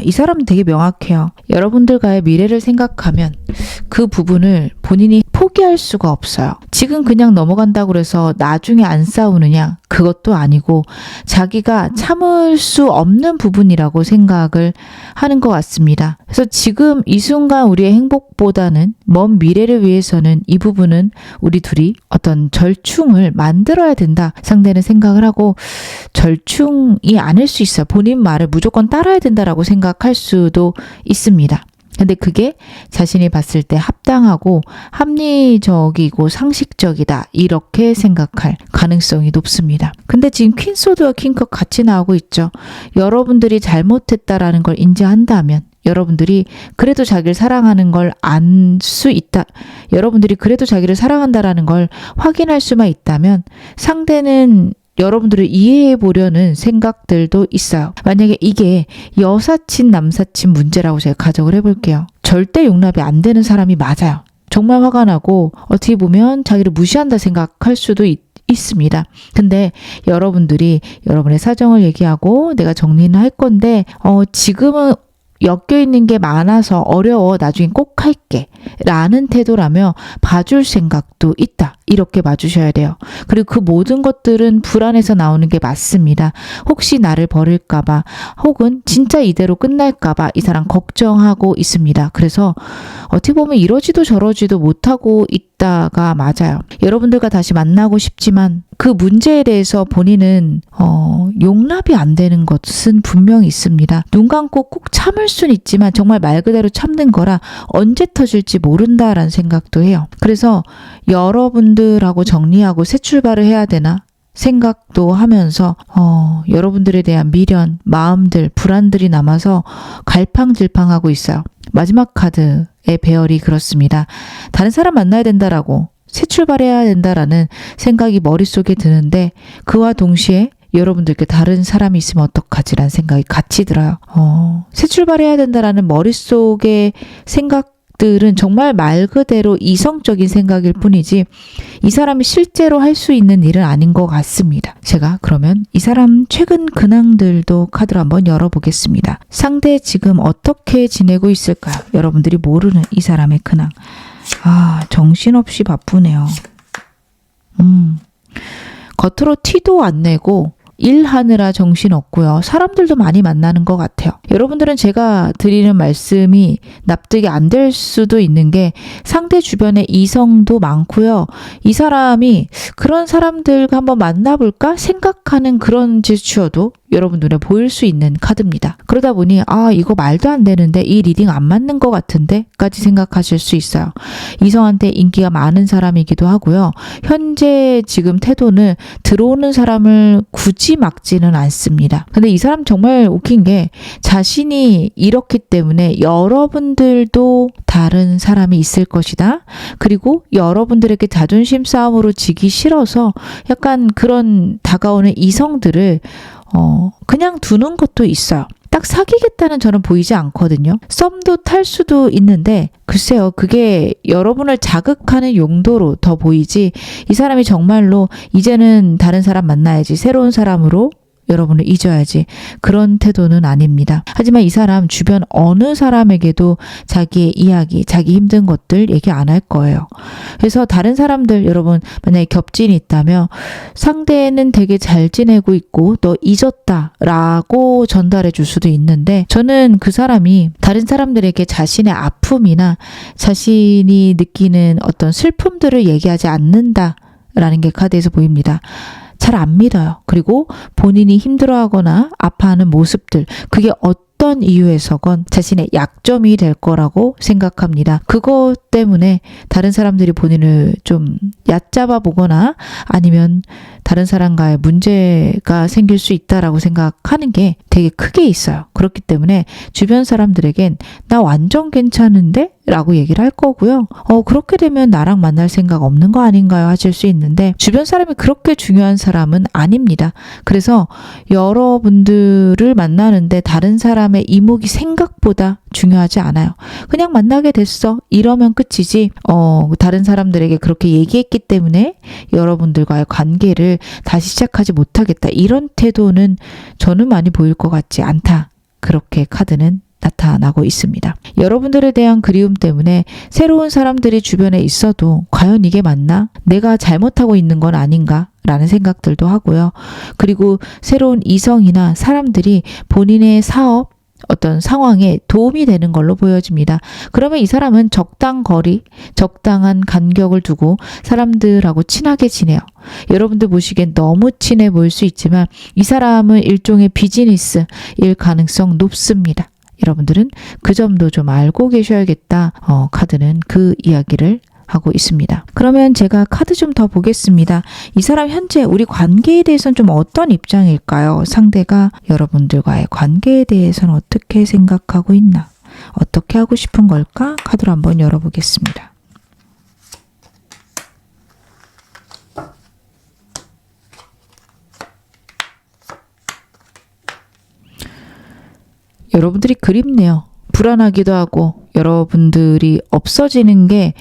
Speaker 1: 이 사람은 되게 명확해요. 여러분들과의 미래를 생각하면 그 부분을 본인이 포기할 수가 없어요. 지금 그냥 넘어간다고 해서 나중에 안 싸우느냐? 그것도 아니고 자기가 참을 수 없는 부분이라고 생각을 하는 것 같습니다. 그래서 지금 이 순간 우리의 행복보다는 먼 미래를 위해서는 이 부분은 우리 둘이 어떤 절충을 만들어야 된다. 상대는 생각을 하고 절충이 아닐 수 있어요. 본인 말을 무조건 따라야 된다라고 생각할 수도 있습니다. 근데 그게 자신이 봤을 때 합당하고 합리적이고 상식적이다 이렇게 생각할 가능성이 높습니다. 근데 지금 퀸소드와 킹컵 같이 나오고 있죠. 여러분들이 잘못했다라는 걸 인지한다면 여러분들이 그래도 자기를 사랑하는 걸 알 수 있다. 여러분들이 그래도 자기를 사랑한다라는 걸 확인할 수만 있다면 상대는 여러분들을 이해해 보려는 생각들도 있어요. 만약에 이게 여사친, 남사친 문제라고 제가 가정을 해볼게요. 절대 용납이 안 되는 사람이 맞아요. 정말 화가 나고 어떻게 보면 자기를 무시한다 생각할 수도 있습니다. 근데 여러분들이 여러분의 사정을 얘기하고 내가 정리는 할 건데 지금은 엮여있는 게 많아서 어려워. 나중에 꼭 할게. 라는 태도라며 봐줄 생각도 있다. 이렇게 봐주셔야 돼요. 그리고 그 모든 것들은 불안해서 나오는 게 맞습니다. 혹시 나를 버릴까봐 혹은 진짜 이대로 끝날까봐 이 사람 걱정하고 있습니다. 그래서 어떻게 보면 이러지도 저러지도 못하고 있다가 맞아요. 여러분들과 다시 만나고 싶지만 그 문제에 대해서 본인은 용납이 안 되는 것은 분명히 있습니다. 눈 감고 꼭 참을 수는 있지만 정말 말 그대로 참는 거라 언제 터질지 모른다라는 생각도 해요. 그래서 여러분들하고 정리하고 새 출발을 해야 되나 생각도 하면서 여러분들에 대한 미련, 마음들, 불안들이 남아서 갈팡질팡하고 있어요. 마지막 카드의 배열이 그렇습니다. 다른 사람 만나야 된다라고 새 출발해야 된다라는 생각이 머릿속에 드는데 그와 동시에 여러분들께 다른 사람이 있으면 어떡하지라는 생각이 같이 들어요. 새 출발해야 된다라는 머릿속의 생각들은 정말 말 그대로 이성적인 생각일 뿐이지 이 사람이 실제로 할 수 있는 일은 아닌 것 같습니다. 제가 그러면 이 사람 최근 근황들도 카드로 한번 열어보겠습니다. 상대 지금 어떻게 지내고 있을까요? 여러분들이 모르는 이 사람의 근황. 정신없이 바쁘네요. 겉으로 티도 안 내고 일하느라 정신없고요. 사람들도 많이 만나는 것 같아요. 여러분들은 제가 드리는 말씀이 납득이 안 될 수도 있는 게 상대 주변에 이성도 많고요. 이 사람이 그런 사람들과 한번 만나볼까 생각하는 그런 제스처도 여러분 눈에 보일 수 있는 카드입니다. 그러다 보니 이거 말도 안 되는데 이 리딩 안 맞는 것 같은데 까지 생각하실 수 있어요. 이성한테 인기가 많은 사람이기도 하고요. 현재 지금 태도는 들어오는 사람을 굳이 막지는 않습니다. 근데 이 사람 정말 웃긴 게 자신이 이렇기 때문에 여러분들도 다른 사람이 있을 것이다. 그리고 여러분들에게 자존심 싸움으로 지기 싫어서 약간 그런 다가오는 이성들을 그냥 두는 것도 있어요. 딱 사귀겠다는 저는 보이지 않거든요. 썸도 탈 수도 있는데 글쎄요. 그게 여러분을 자극하는 용도로 더 보이지 이 사람이 정말로 이제는 다른 사람 만나야지 새로운 사람으로 여러분을 잊어야지 그런 태도는 아닙니다. 하지만 이 사람 주변 어느 사람에게도 자기의 이야기, 자기 힘든 것들 얘기 안 할 거예요. 그래서 다른 사람들 여러분 만약에 겹진이 있다면 상대는 되게 잘 지내고 있고 너 잊었다라고 전달해 줄 수도 있는데 저는 그 사람이 다른 사람들에게 자신의 아픔이나 자신이 느끼는 어떤 슬픔들을 얘기하지 않는다라는 게 카드에서 보입니다. 잘 안 믿어요. 그리고 본인이 힘들어하거나 아파하는 모습들 그게 어떤 이유에서건 자신의 약점이 될 거라고 생각합니다. 그것 때문에 다른 사람들이 본인을 좀 얕잡아 보거나 아니면 다른 사람과의 문제가 생길 수 있다라고 생각하는 게 되게 크게 있어요. 그렇기 때문에 주변 사람들에겐 나 완전 괜찮은데? 라고 얘기를 할 거고요. 그렇게 되면 나랑 만날 생각 없는 거 아닌가요? 하실 수 있는데 주변 사람이 그렇게 중요한 사람은 아닙니다. 그래서 여러분들을 만나는데 다른 사람의 이목이 생각보다 중요하지 않아요. 그냥 만나게 됐어. 이러면 끝이지. 다른 사람들에게 그렇게 얘기했기 때문에 여러분들과의 관계를 다시 시작하지 못하겠다. 이런 태도는 저는 많이 보일 것 같지 않다. 그렇게 카드는 나타나고 있습니다. 여러분들에 대한 그리움 때문에 새로운 사람들이 주변에 있어도 과연 이게 맞나? 내가 잘못하고 있는 건 아닌가? 라는 생각들도 하고요. 그리고 새로운 이성이나 사람들이 본인의 사업, 어떤 상황에 도움이 되는 걸로 보여집니다. 그러면 이 사람은 적당 거리, 적당한 간격을 두고 사람들하고 친하게 지내요. 여러분들 보시기엔 너무 친해 보일 수 있지만 이 사람은 일종의 비즈니스일 가능성 높습니다. 여러분들은 그 점도 좀 알고 계셔야겠다. 카드는 그 이야기를 하고 있습니다. 그러면 제가 카드 좀 더 보겠습니다. 이 사람 현재 우리 관계에 대해서는 좀 어떤 입장일까요? 상대가 여러분들과의 관계에 대해서는 어떻게 생각하고 있나? 어떻게 하고 싶은 걸까? 카드로 한번 열어보겠습니다. 여러분들이 그립네요. 불안하기도 하고 여러분들이 없어지는 게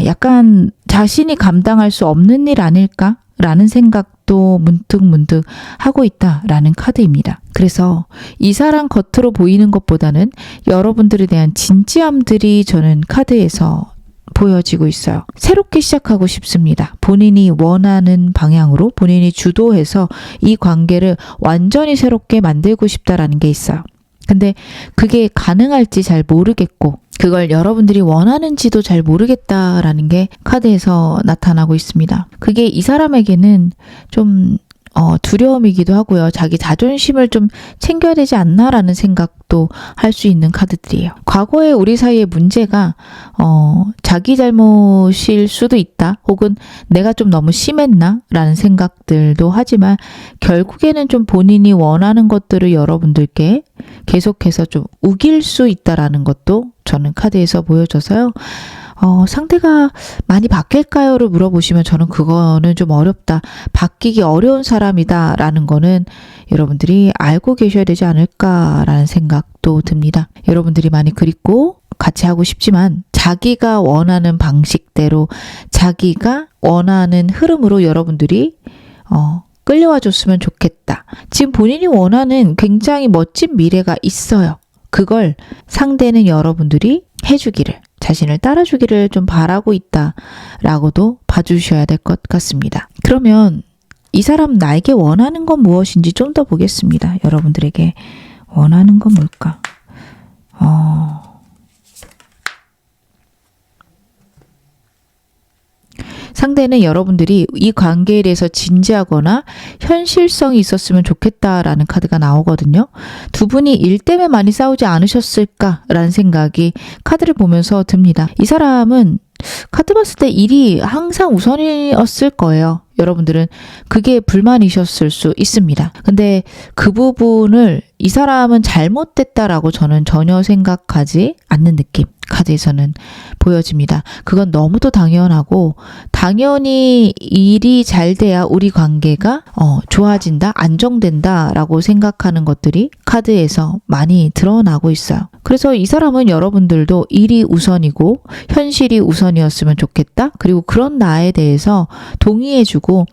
Speaker 1: 약간 자신이 감당할 수 없는 일 아닐까? 라는 생각도 문득 하고 있다라는 카드입니다. 그래서 이 사람 겉으로 보이는 것보다는 여러분들에 대한 진지함들이 저는 카드에서 보여지고 있어요. 새롭게 시작하고 싶습니다. 본인이 원하는 방향으로 본인이 주도해서 이 관계를 완전히 새롭게 만들고 싶다라는 게 있어요. 근데 그게 가능할지 잘 모르겠고 그걸 여러분들이 원하는지도 잘 모르겠다라는 게 카드에서 나타나고 있습니다. 그게 이 사람에게는 좀 두려움이기도 하고요. 자기 자존심을 좀 챙겨야 되지 않나라는 생각도 할 수 있는 카드들이에요. 과거에 우리 사이의 문제가 자기 잘못일 수도 있다. 혹은 내가 좀 너무 심했나? 라는 생각들도 하지만 결국에는 좀 본인이 원하는 것들을 여러분들께 계속해서 좀 우길 수 있다라는 것도 저는 카드에서 보여줘서요. 상대가 많이 바뀔까요?를 물어보시면 저는 그거는 좀 어렵다. 바뀌기 어려운 사람이다 라는 거는 여러분들이 알고 계셔야 되지 않을까라는 생각도 듭니다. 여러분들이 많이 그립고 같이 하고 싶지만 자기가 원하는 방식대로 자기가 원하는 흐름으로 여러분들이 끌려와 줬으면 좋겠다. 지금 본인이 원하는 굉장히 멋진 미래가 있어요. 그걸 상대는 여러분들이 해주기를, 자신을 따라주기를 좀 바라고 있다라고도 봐주셔야 될 것 같습니다. 그러면 이 사람 나에게 원하는 건 무엇인지 좀 더 보겠습니다. 여러분들에게 원하는 건 뭘까? 상대는 여러분들이 이 관계에 대해서 진지하거나 현실성이 있었으면 좋겠다라는 카드가 나오거든요. 두 분이 일 때문에 많이 싸우지 않으셨을까라는 생각이 카드를 보면서 듭니다. 이 사람은 카드 봤을 때 일이 항상 우선이었을 거예요. 여러분들은 그게 불만이셨을 수 있습니다. 근데 그 부분을 이 사람은 잘못됐다라고 저는 전혀 생각하지 않는 느낌. 카드에서는 보여집니다. 그건 너무도 당연하고 당연히 일이 잘 돼야 우리 관계가 좋아진다, 안정된다 라고 생각하는 것들이 카드에서 많이 드러나고 있어요. 그래서 이 사람은 여러분들도 일이 우선이고 현실이 우선이었으면 좋겠다. 그리고 그런 나에 대해서 동의해주고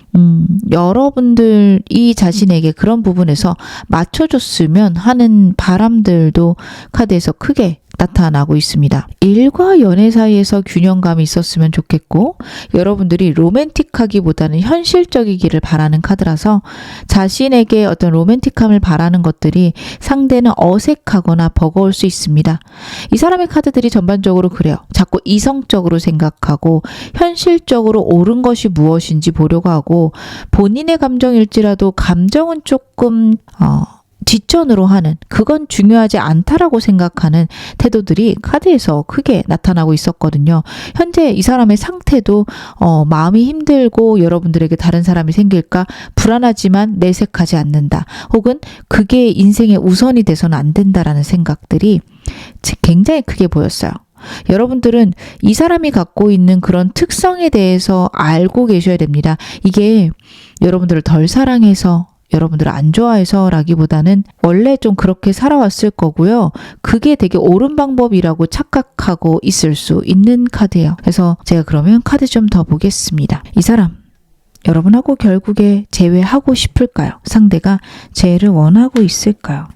Speaker 1: 여러분들이 자신에게 그런 부분에서 맞춰줬으면 하는 바람들도 카드에서 크게 나타나고 있습니다. 일과 연애 사이에서 균형감이 있었으면 좋겠고 여러분들이 로맨틱하기보다는 현실적이기를 바라는 카드라서 자신에게 어떤 로맨틱함을 바라는 것들이 상대는 어색하거나 버거울 수 있습니다. 이 사람의 카드들이 전반적으로 그래요. 자꾸 이성적으로 생각하고 현실적으로 옳은 것이 무엇인지 보려고 하고 본인의 감정일지라도 감정은 조금 뒷전으로 하는, 그건 중요하지 않다라고 생각하는 태도들이 카드에서 크게 나타나고 있었거든요. 현재 이 사람의 상태도 마음이 힘들고 여러분들에게 다른 사람이 생길까 불안하지만 내색하지 않는다. 혹은 그게 인생의 우선이 돼서는 안 된다라는 생각들이 굉장히 크게 보였어요. 여러분들은 이 사람이 갖고 있는 그런 특성에 대해서 알고 계셔야 됩니다. 이게 여러분들을 덜 사랑해서, 여러분들을 안 좋아해서 라기보다는 원래 좀 그렇게 살아왔을 거고요. 그게 되게 옳은 방법이라고 착각하고 있을 수 있는 카드예요. 그래서 제가 그러면 카드 좀 더 보겠습니다. 이 사람, 여러분하고 결국에 재회하고 싶을까요? 상대가 재회를 원하고 있을까요?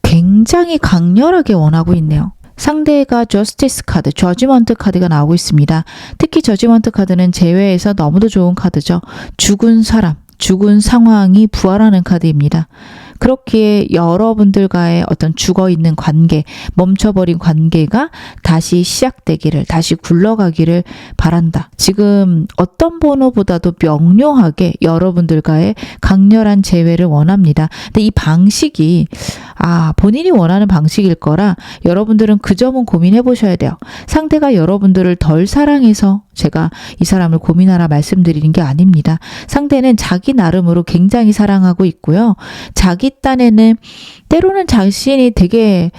Speaker 1: 굉장히 강렬하게 원하고 있네요. 상대가 저스티스 카드, 저지먼트 카드가 나오고 있습니다. 특히 저지먼트 카드는 재회에서 너무도 좋은 카드죠. 죽은 사람, 죽은 상황이 부활하는 카드입니다. 그렇기에 여러분들과의 어떤 죽어있는 관계, 멈춰버린 관계가 다시 시작되기를, 다시 굴러가기를 바란다. 지금 어떤 번호보다도 명료하게 여러분들과의 강렬한 재회를 원합니다. 근데 이 방식이 본인이 원하는 방식일 거라 여러분들은 그 점은 고민해 보셔야 돼요. 상대가 여러분들을 덜 사랑해서 제가 이 사람을 고민하라 말씀드리는 게 아닙니다. 상대는 자기 나름으로 굉장히 사랑하고 있고요. 자기 딴에는 때로는 자신이 되게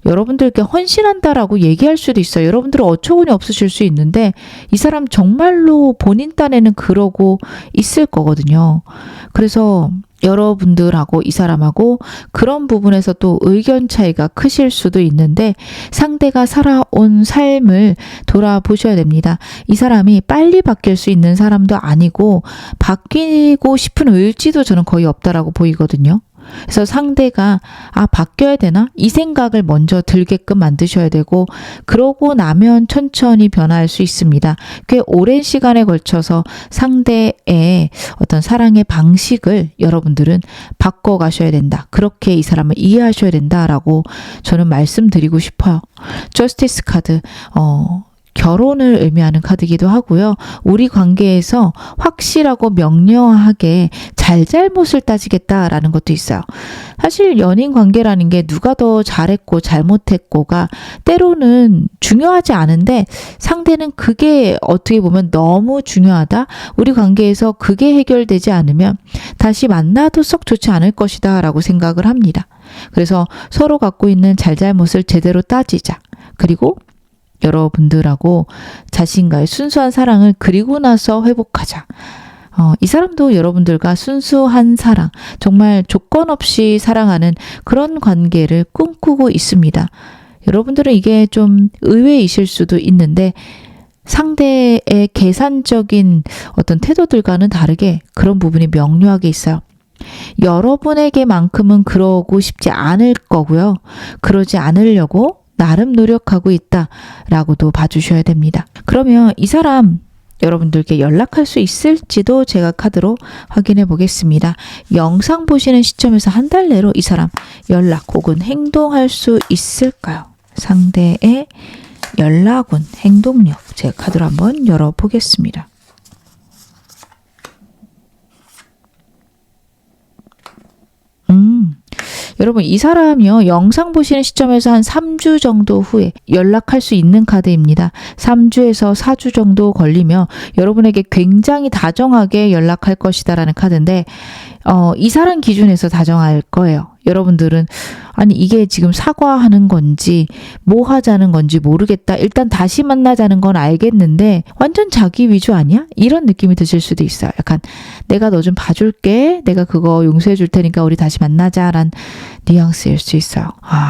Speaker 1: 여러분들께 헌신한다라고 얘기할 수도 있어요. 여러분들은 어처구니 없으실 수 있는데 이 사람 정말로 본인 딴에는 그러고 있을 거거든요. 그래서 여러분들하고 이 사람하고 그런 부분에서 또 의견 차이가 크실 수도 있는데 상대가 살아온 삶을 돌아보셔야 됩니다. 이 사람이 빨리 바뀔 수 있는 사람도 아니고 바뀌고 싶은 의지도 저는 거의 없다라고 보이거든요. 그래서 상대가 바뀌어야 되나? 이 생각을 먼저 들게끔 만드셔야 되고 그러고 나면 천천히 변화할 수 있습니다. 꽤 오랜 시간에 걸쳐서 상대의 어떤 사랑의 방식을 여러분들은 바꿔가셔야 된다. 그렇게 이 사람을 이해하셔야 된다라고 저는 말씀드리고 싶어요. 저스티스 카드 결혼을 의미하는 카드이기도 하고요. 우리 관계에서 확실하고 명료하게 잘잘못을 따지겠다라는 것도 있어요. 사실 연인 관계라는 게 누가 더 잘했고 잘못했고가 때로는 중요하지 않은데 상대는 그게 어떻게 보면 너무 중요하다. 우리 관계에서 그게 해결되지 않으면 다시 만나도 썩 좋지 않을 것이다 라고 생각을 합니다. 그래서 서로 갖고 있는 잘잘못을 제대로 따지자. 그리고 여러분들하고 자신과의 순수한 사랑을 그리고 나서 회복하자. 이 사람도 여러분들과 순수한 사랑, 정말 조건 없이 사랑하는 그런 관계를 꿈꾸고 있습니다. 여러분들은 이게 좀 의외이실 수도 있는데 상대의 계산적인 어떤 태도들과는 다르게 그런 부분이 명료하게 있어요. 여러분에게만큼은 그러고 싶지 않을 거고요. 그러지 않으려고 나름 노력하고 있다라고도 봐주셔야 됩니다. 그러면 이 사람 여러분들께 연락할 수 있을지도 제가 카드로 확인해 보겠습니다. 영상 보시는 시점에서 한 달 내로 이 사람 연락 혹은 행동할 수 있을까요? 상대의 연락운, 행동력 제가 카드로 한번 열어보겠습니다. 여러분 이 사람이요 영상 보시는 시점에서 한 3주 정도 후에 연락할 수 있는 카드입니다. 3주에서 4주 정도 걸리며 여러분에게 굉장히 다정하게 연락할 것이다 라는 카드인데 이 사람 기준에서 다정할 거예요. 여러분들은 아니 이게 지금 사과하는 건지 뭐 하자는 건지 모르겠다. 일단 다시 만나자는 건 알겠는데 완전 자기 위주 아니야? 이런 느낌이 드실 수도 있어요. 약간 내가 너 좀 봐줄게. 내가 그거 용서해 줄 테니까 우리 다시 만나자란 뉘앙스일 수 있어요.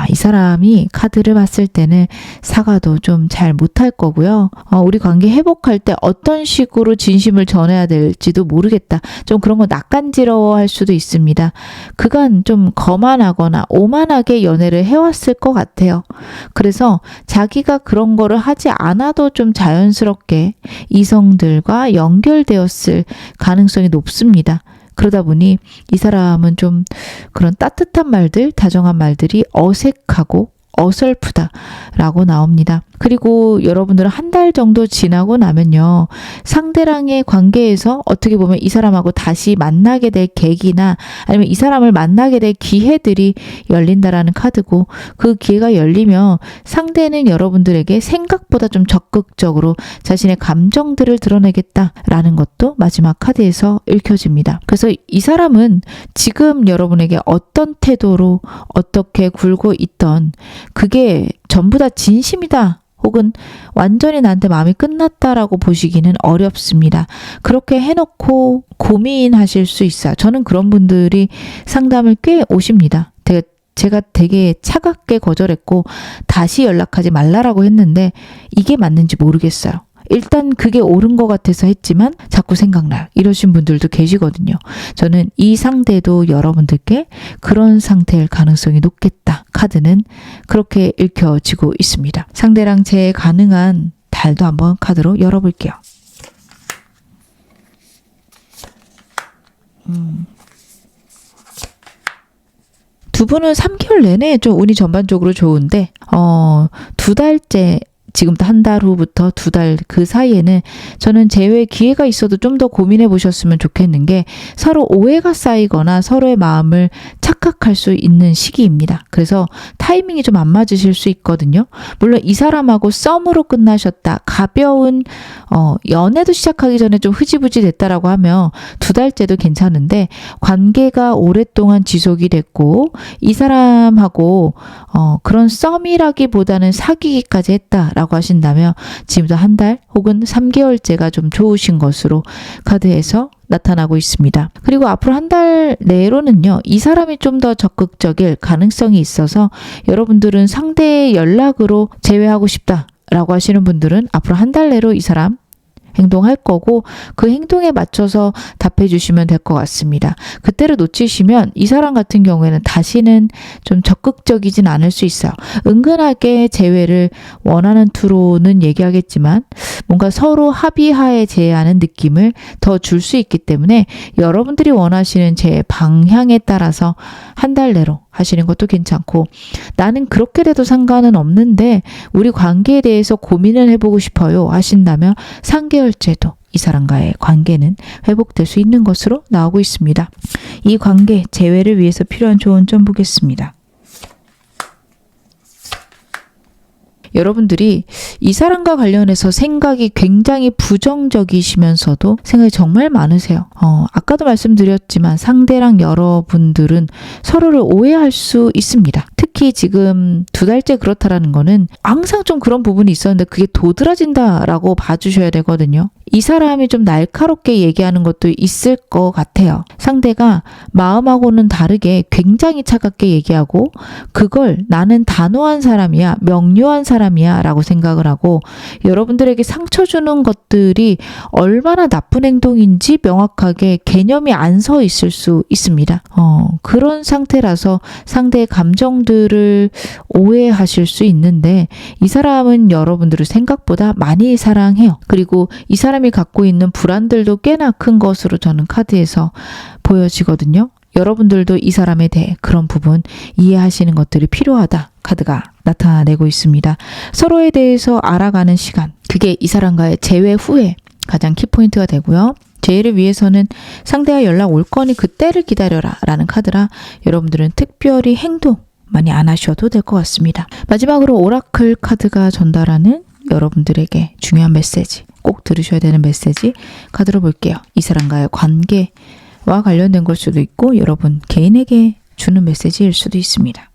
Speaker 1: 이 사람이 카드를 봤을 때는 사과도 좀 잘 못할 거고요. 우리 관계 회복할 때 어떤 식으로 진심을 전해야 될지도 모르겠다. 좀 그런 거 낯간지러워 할 수도 있습니다. 그간 좀 거만하거나 오만하게 연애를 해왔을 것 같아요. 그래서 자기가 그런 거를 하지 않아도 좀 자연스럽게 이성들과 연결되었을 가능성이 높습니다. 그러다 보니 이 사람은 좀 그런 따뜻한 말들, 다정한 말들이 어색하고 어설프다라고 나옵니다. 그리고 여러분들은 한 달 정도 지나고 나면요. 상대랑의 관계에서 어떻게 보면 이 사람하고 다시 만나게 될 계기나 아니면 이 사람을 만나게 될 기회들이 열린다라는 카드고, 그 기회가 열리면 상대는 여러분들에게 생각보다 좀 적극적으로 자신의 감정들을 드러내겠다라는 것도 마지막 카드에서 읽혀집니다. 그래서 이 사람은 지금 여러분에게 어떤 태도로 어떻게 굴고 있던 그게 전부 다 진심이다, 혹은 완전히 나한테 마음이 끝났다라고 보시기는 어렵습니다. 그렇게 해놓고 고민하실 수 있어요. 저는 그런 분들이 상담을 꽤 오십니다. 제가 되게 차갑게 거절했고 다시 연락하지 말라라고 했는데 이게 맞는지 모르겠어요. 일단 그게 옳은 것 같아서 했지만 자꾸 생각나요. 이러신 분들도 계시거든요. 저는 이 상대도 여러분들께 그런 상태일 가능성이 높겠다. 카드는 그렇게 읽혀지고 있습니다. 상대랑 재 가능한 달도 한번 카드로 열어볼게요. 두 분은 3개월 내내 좀 운이 전반적으로 좋은데 2달째, 지금부터 한 달 후부터 2달 그 사이에는 저는 재회 기회가 있어도 좀 더 고민해 보셨으면 좋겠는 게, 서로 오해가 쌓이거나 서로의 마음을 착각할 수 있는 시기입니다. 그래서 타이밍이 좀 안 맞으실 수 있거든요. 물론 이 사람하고 썸으로 끝나셨다, 가벼운 연애도 시작하기 전에 좀 흐지부지 됐다라고 하면 2달째도 괜찮은데, 관계가 오랫동안 지속이 됐고 이 사람하고 그런 썸이라기보다는 사귀기까지 했다라고 하신다면 지금도 한 달 혹은 3개월째가 좀 좋으신 것으로 카드에서 나타나고 있습니다. 그리고 앞으로 한 달 내로는요, 이 사람이 좀 더 적극적일 가능성이 있어서 여러분들은 상대의 연락으로 제외하고 싶다라고 하시는 분들은 앞으로 한 달 내로 이 사람 행동할 거고, 그 행동에 맞춰서 답해 주시면 될 것 같습니다. 그때를 놓치시면 이 사람 같은 경우에는 다시는 좀 적극적이진 않을 수 있어요. 은근하게 재회를 원하는 투로는 얘기하겠지만 뭔가 서로 합의하에 제하는 느낌을 더 줄 수 있기 때문에 여러분들이 원하시는 제 방향에 따라서 한 달 내로 하시는 것도 괜찮고, 나는 그렇게 돼도 상관은 없는데 우리 관계에 대해서 고민을 해보고 싶어요 하신다면 3개월째도 이 사람과의 관계는 회복될 수 있는 것으로 나오고 있습니다. 이 관계 재회를 위해서 필요한 조언 좀 보겠습니다. 여러분들이 이 사람과 관련해서 생각이 굉장히 부정적이시면서도 생각이 정말 많으세요. 아까도 말씀드렸지만 상대랑 여러분들은 서로를 오해할 수 있습니다. 특히 지금 2달째 그렇다라는 거는 항상 좀 그런 부분이 있었는데 그게 도드라진다라고 봐주셔야 되거든요. 이 사람이 좀 날카롭게 얘기하는 것도 있을 것 같아요. 상대가 마음하고는 다르게 굉장히 차갑게 얘기하고 그걸 나는 단호한 사람이야, 명료한 사람이야 라고 생각을 하고, 여러분들에게 상처 주는 것들이 얼마나 나쁜 행동인지 명확하게 개념이 안 서 있을 수 있습니다. 그런 상태라서 상대의 감정들을 오해하실 수 있는데, 이 사람은 여러분들을 생각보다 많이 사랑해요. 그리고 이 사람이 갖고 있는 불안들도 꽤나 큰 것으로 저는 카드에서 보여지거든요. 여러분들도 이 사람에 대해 그런 부분 이해하시는 것들이 필요하다 카드가 나타내고 있습니다. 서로에 대해서 알아가는 시간, 그게 이 사람과의 재회 후에 가장 키포인트가 되고요. 재회를 위해서는 상대가 연락 올 거니 그때를 기다려라 라는 카드라 여러분들은 특별히 행동 많이 안 하셔도 될 것 같습니다. 마지막으로 오라클 카드가 전달하는 여러분들에게 중요한 메시지, 꼭 들으셔야 되는 메시지 카드로 볼게요. 이 사람과의 관계와 관련된 걸 수도 있고 여러분 개인에게 주는 메시지일 수도 있습니다.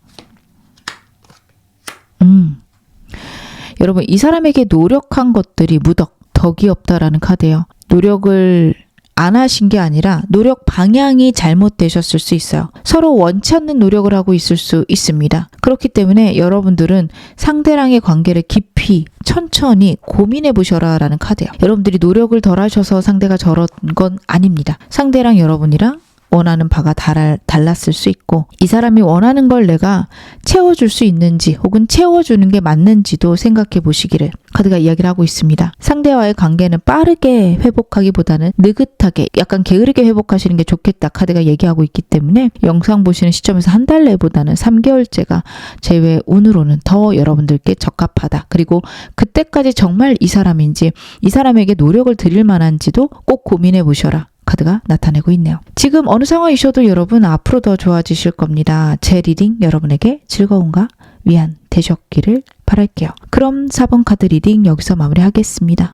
Speaker 1: 여러분 이 사람에게 노력한 것들이 무덕, 덕이 없다라는 카드예요. 노력을 안 하신 게 아니라 노력 방향이 잘못되셨을 수 있어요. 서로 원치 않는 노력을 하고 있을 수 있습니다. 그렇기 때문에 여러분들은 상대랑의 관계를 깊이 천천히 고민해 보셔라 라는 카드예요. 여러분들이 노력을 덜 하셔서 상대가 저런 건 아닙니다. 상대랑 여러분이랑 원하는 바가 달랐을 수 있고 이 사람이 원하는 걸 내가 채워줄 수 있는지 혹은 채워주는 게 맞는지도 생각해 보시기를 카드가 이야기를 하고 있습니다. 상대와의 관계는 빠르게 회복하기보다는 느긋하게 약간 게으르게 회복하시는 게 좋겠다 카드가 얘기하고 있기 때문에 영상 보시는 시점에서 한 달 내보다는 3개월째가 제외 운으로는 더 여러분들께 적합하다. 그리고 그때까지 정말 이 사람인지 이 사람에게 노력을 드릴 만한지도 꼭 고민해 보셔라. 카드가 나타내고 있네요. 지금 어느 상황이셔도 여러분 앞으로 더 좋아지실 겁니다. 제 리딩 여러분에게 즐거움과 위안 되셨기를 바랄게요. 그럼 4번 카드 리딩 여기서 마무리하겠습니다.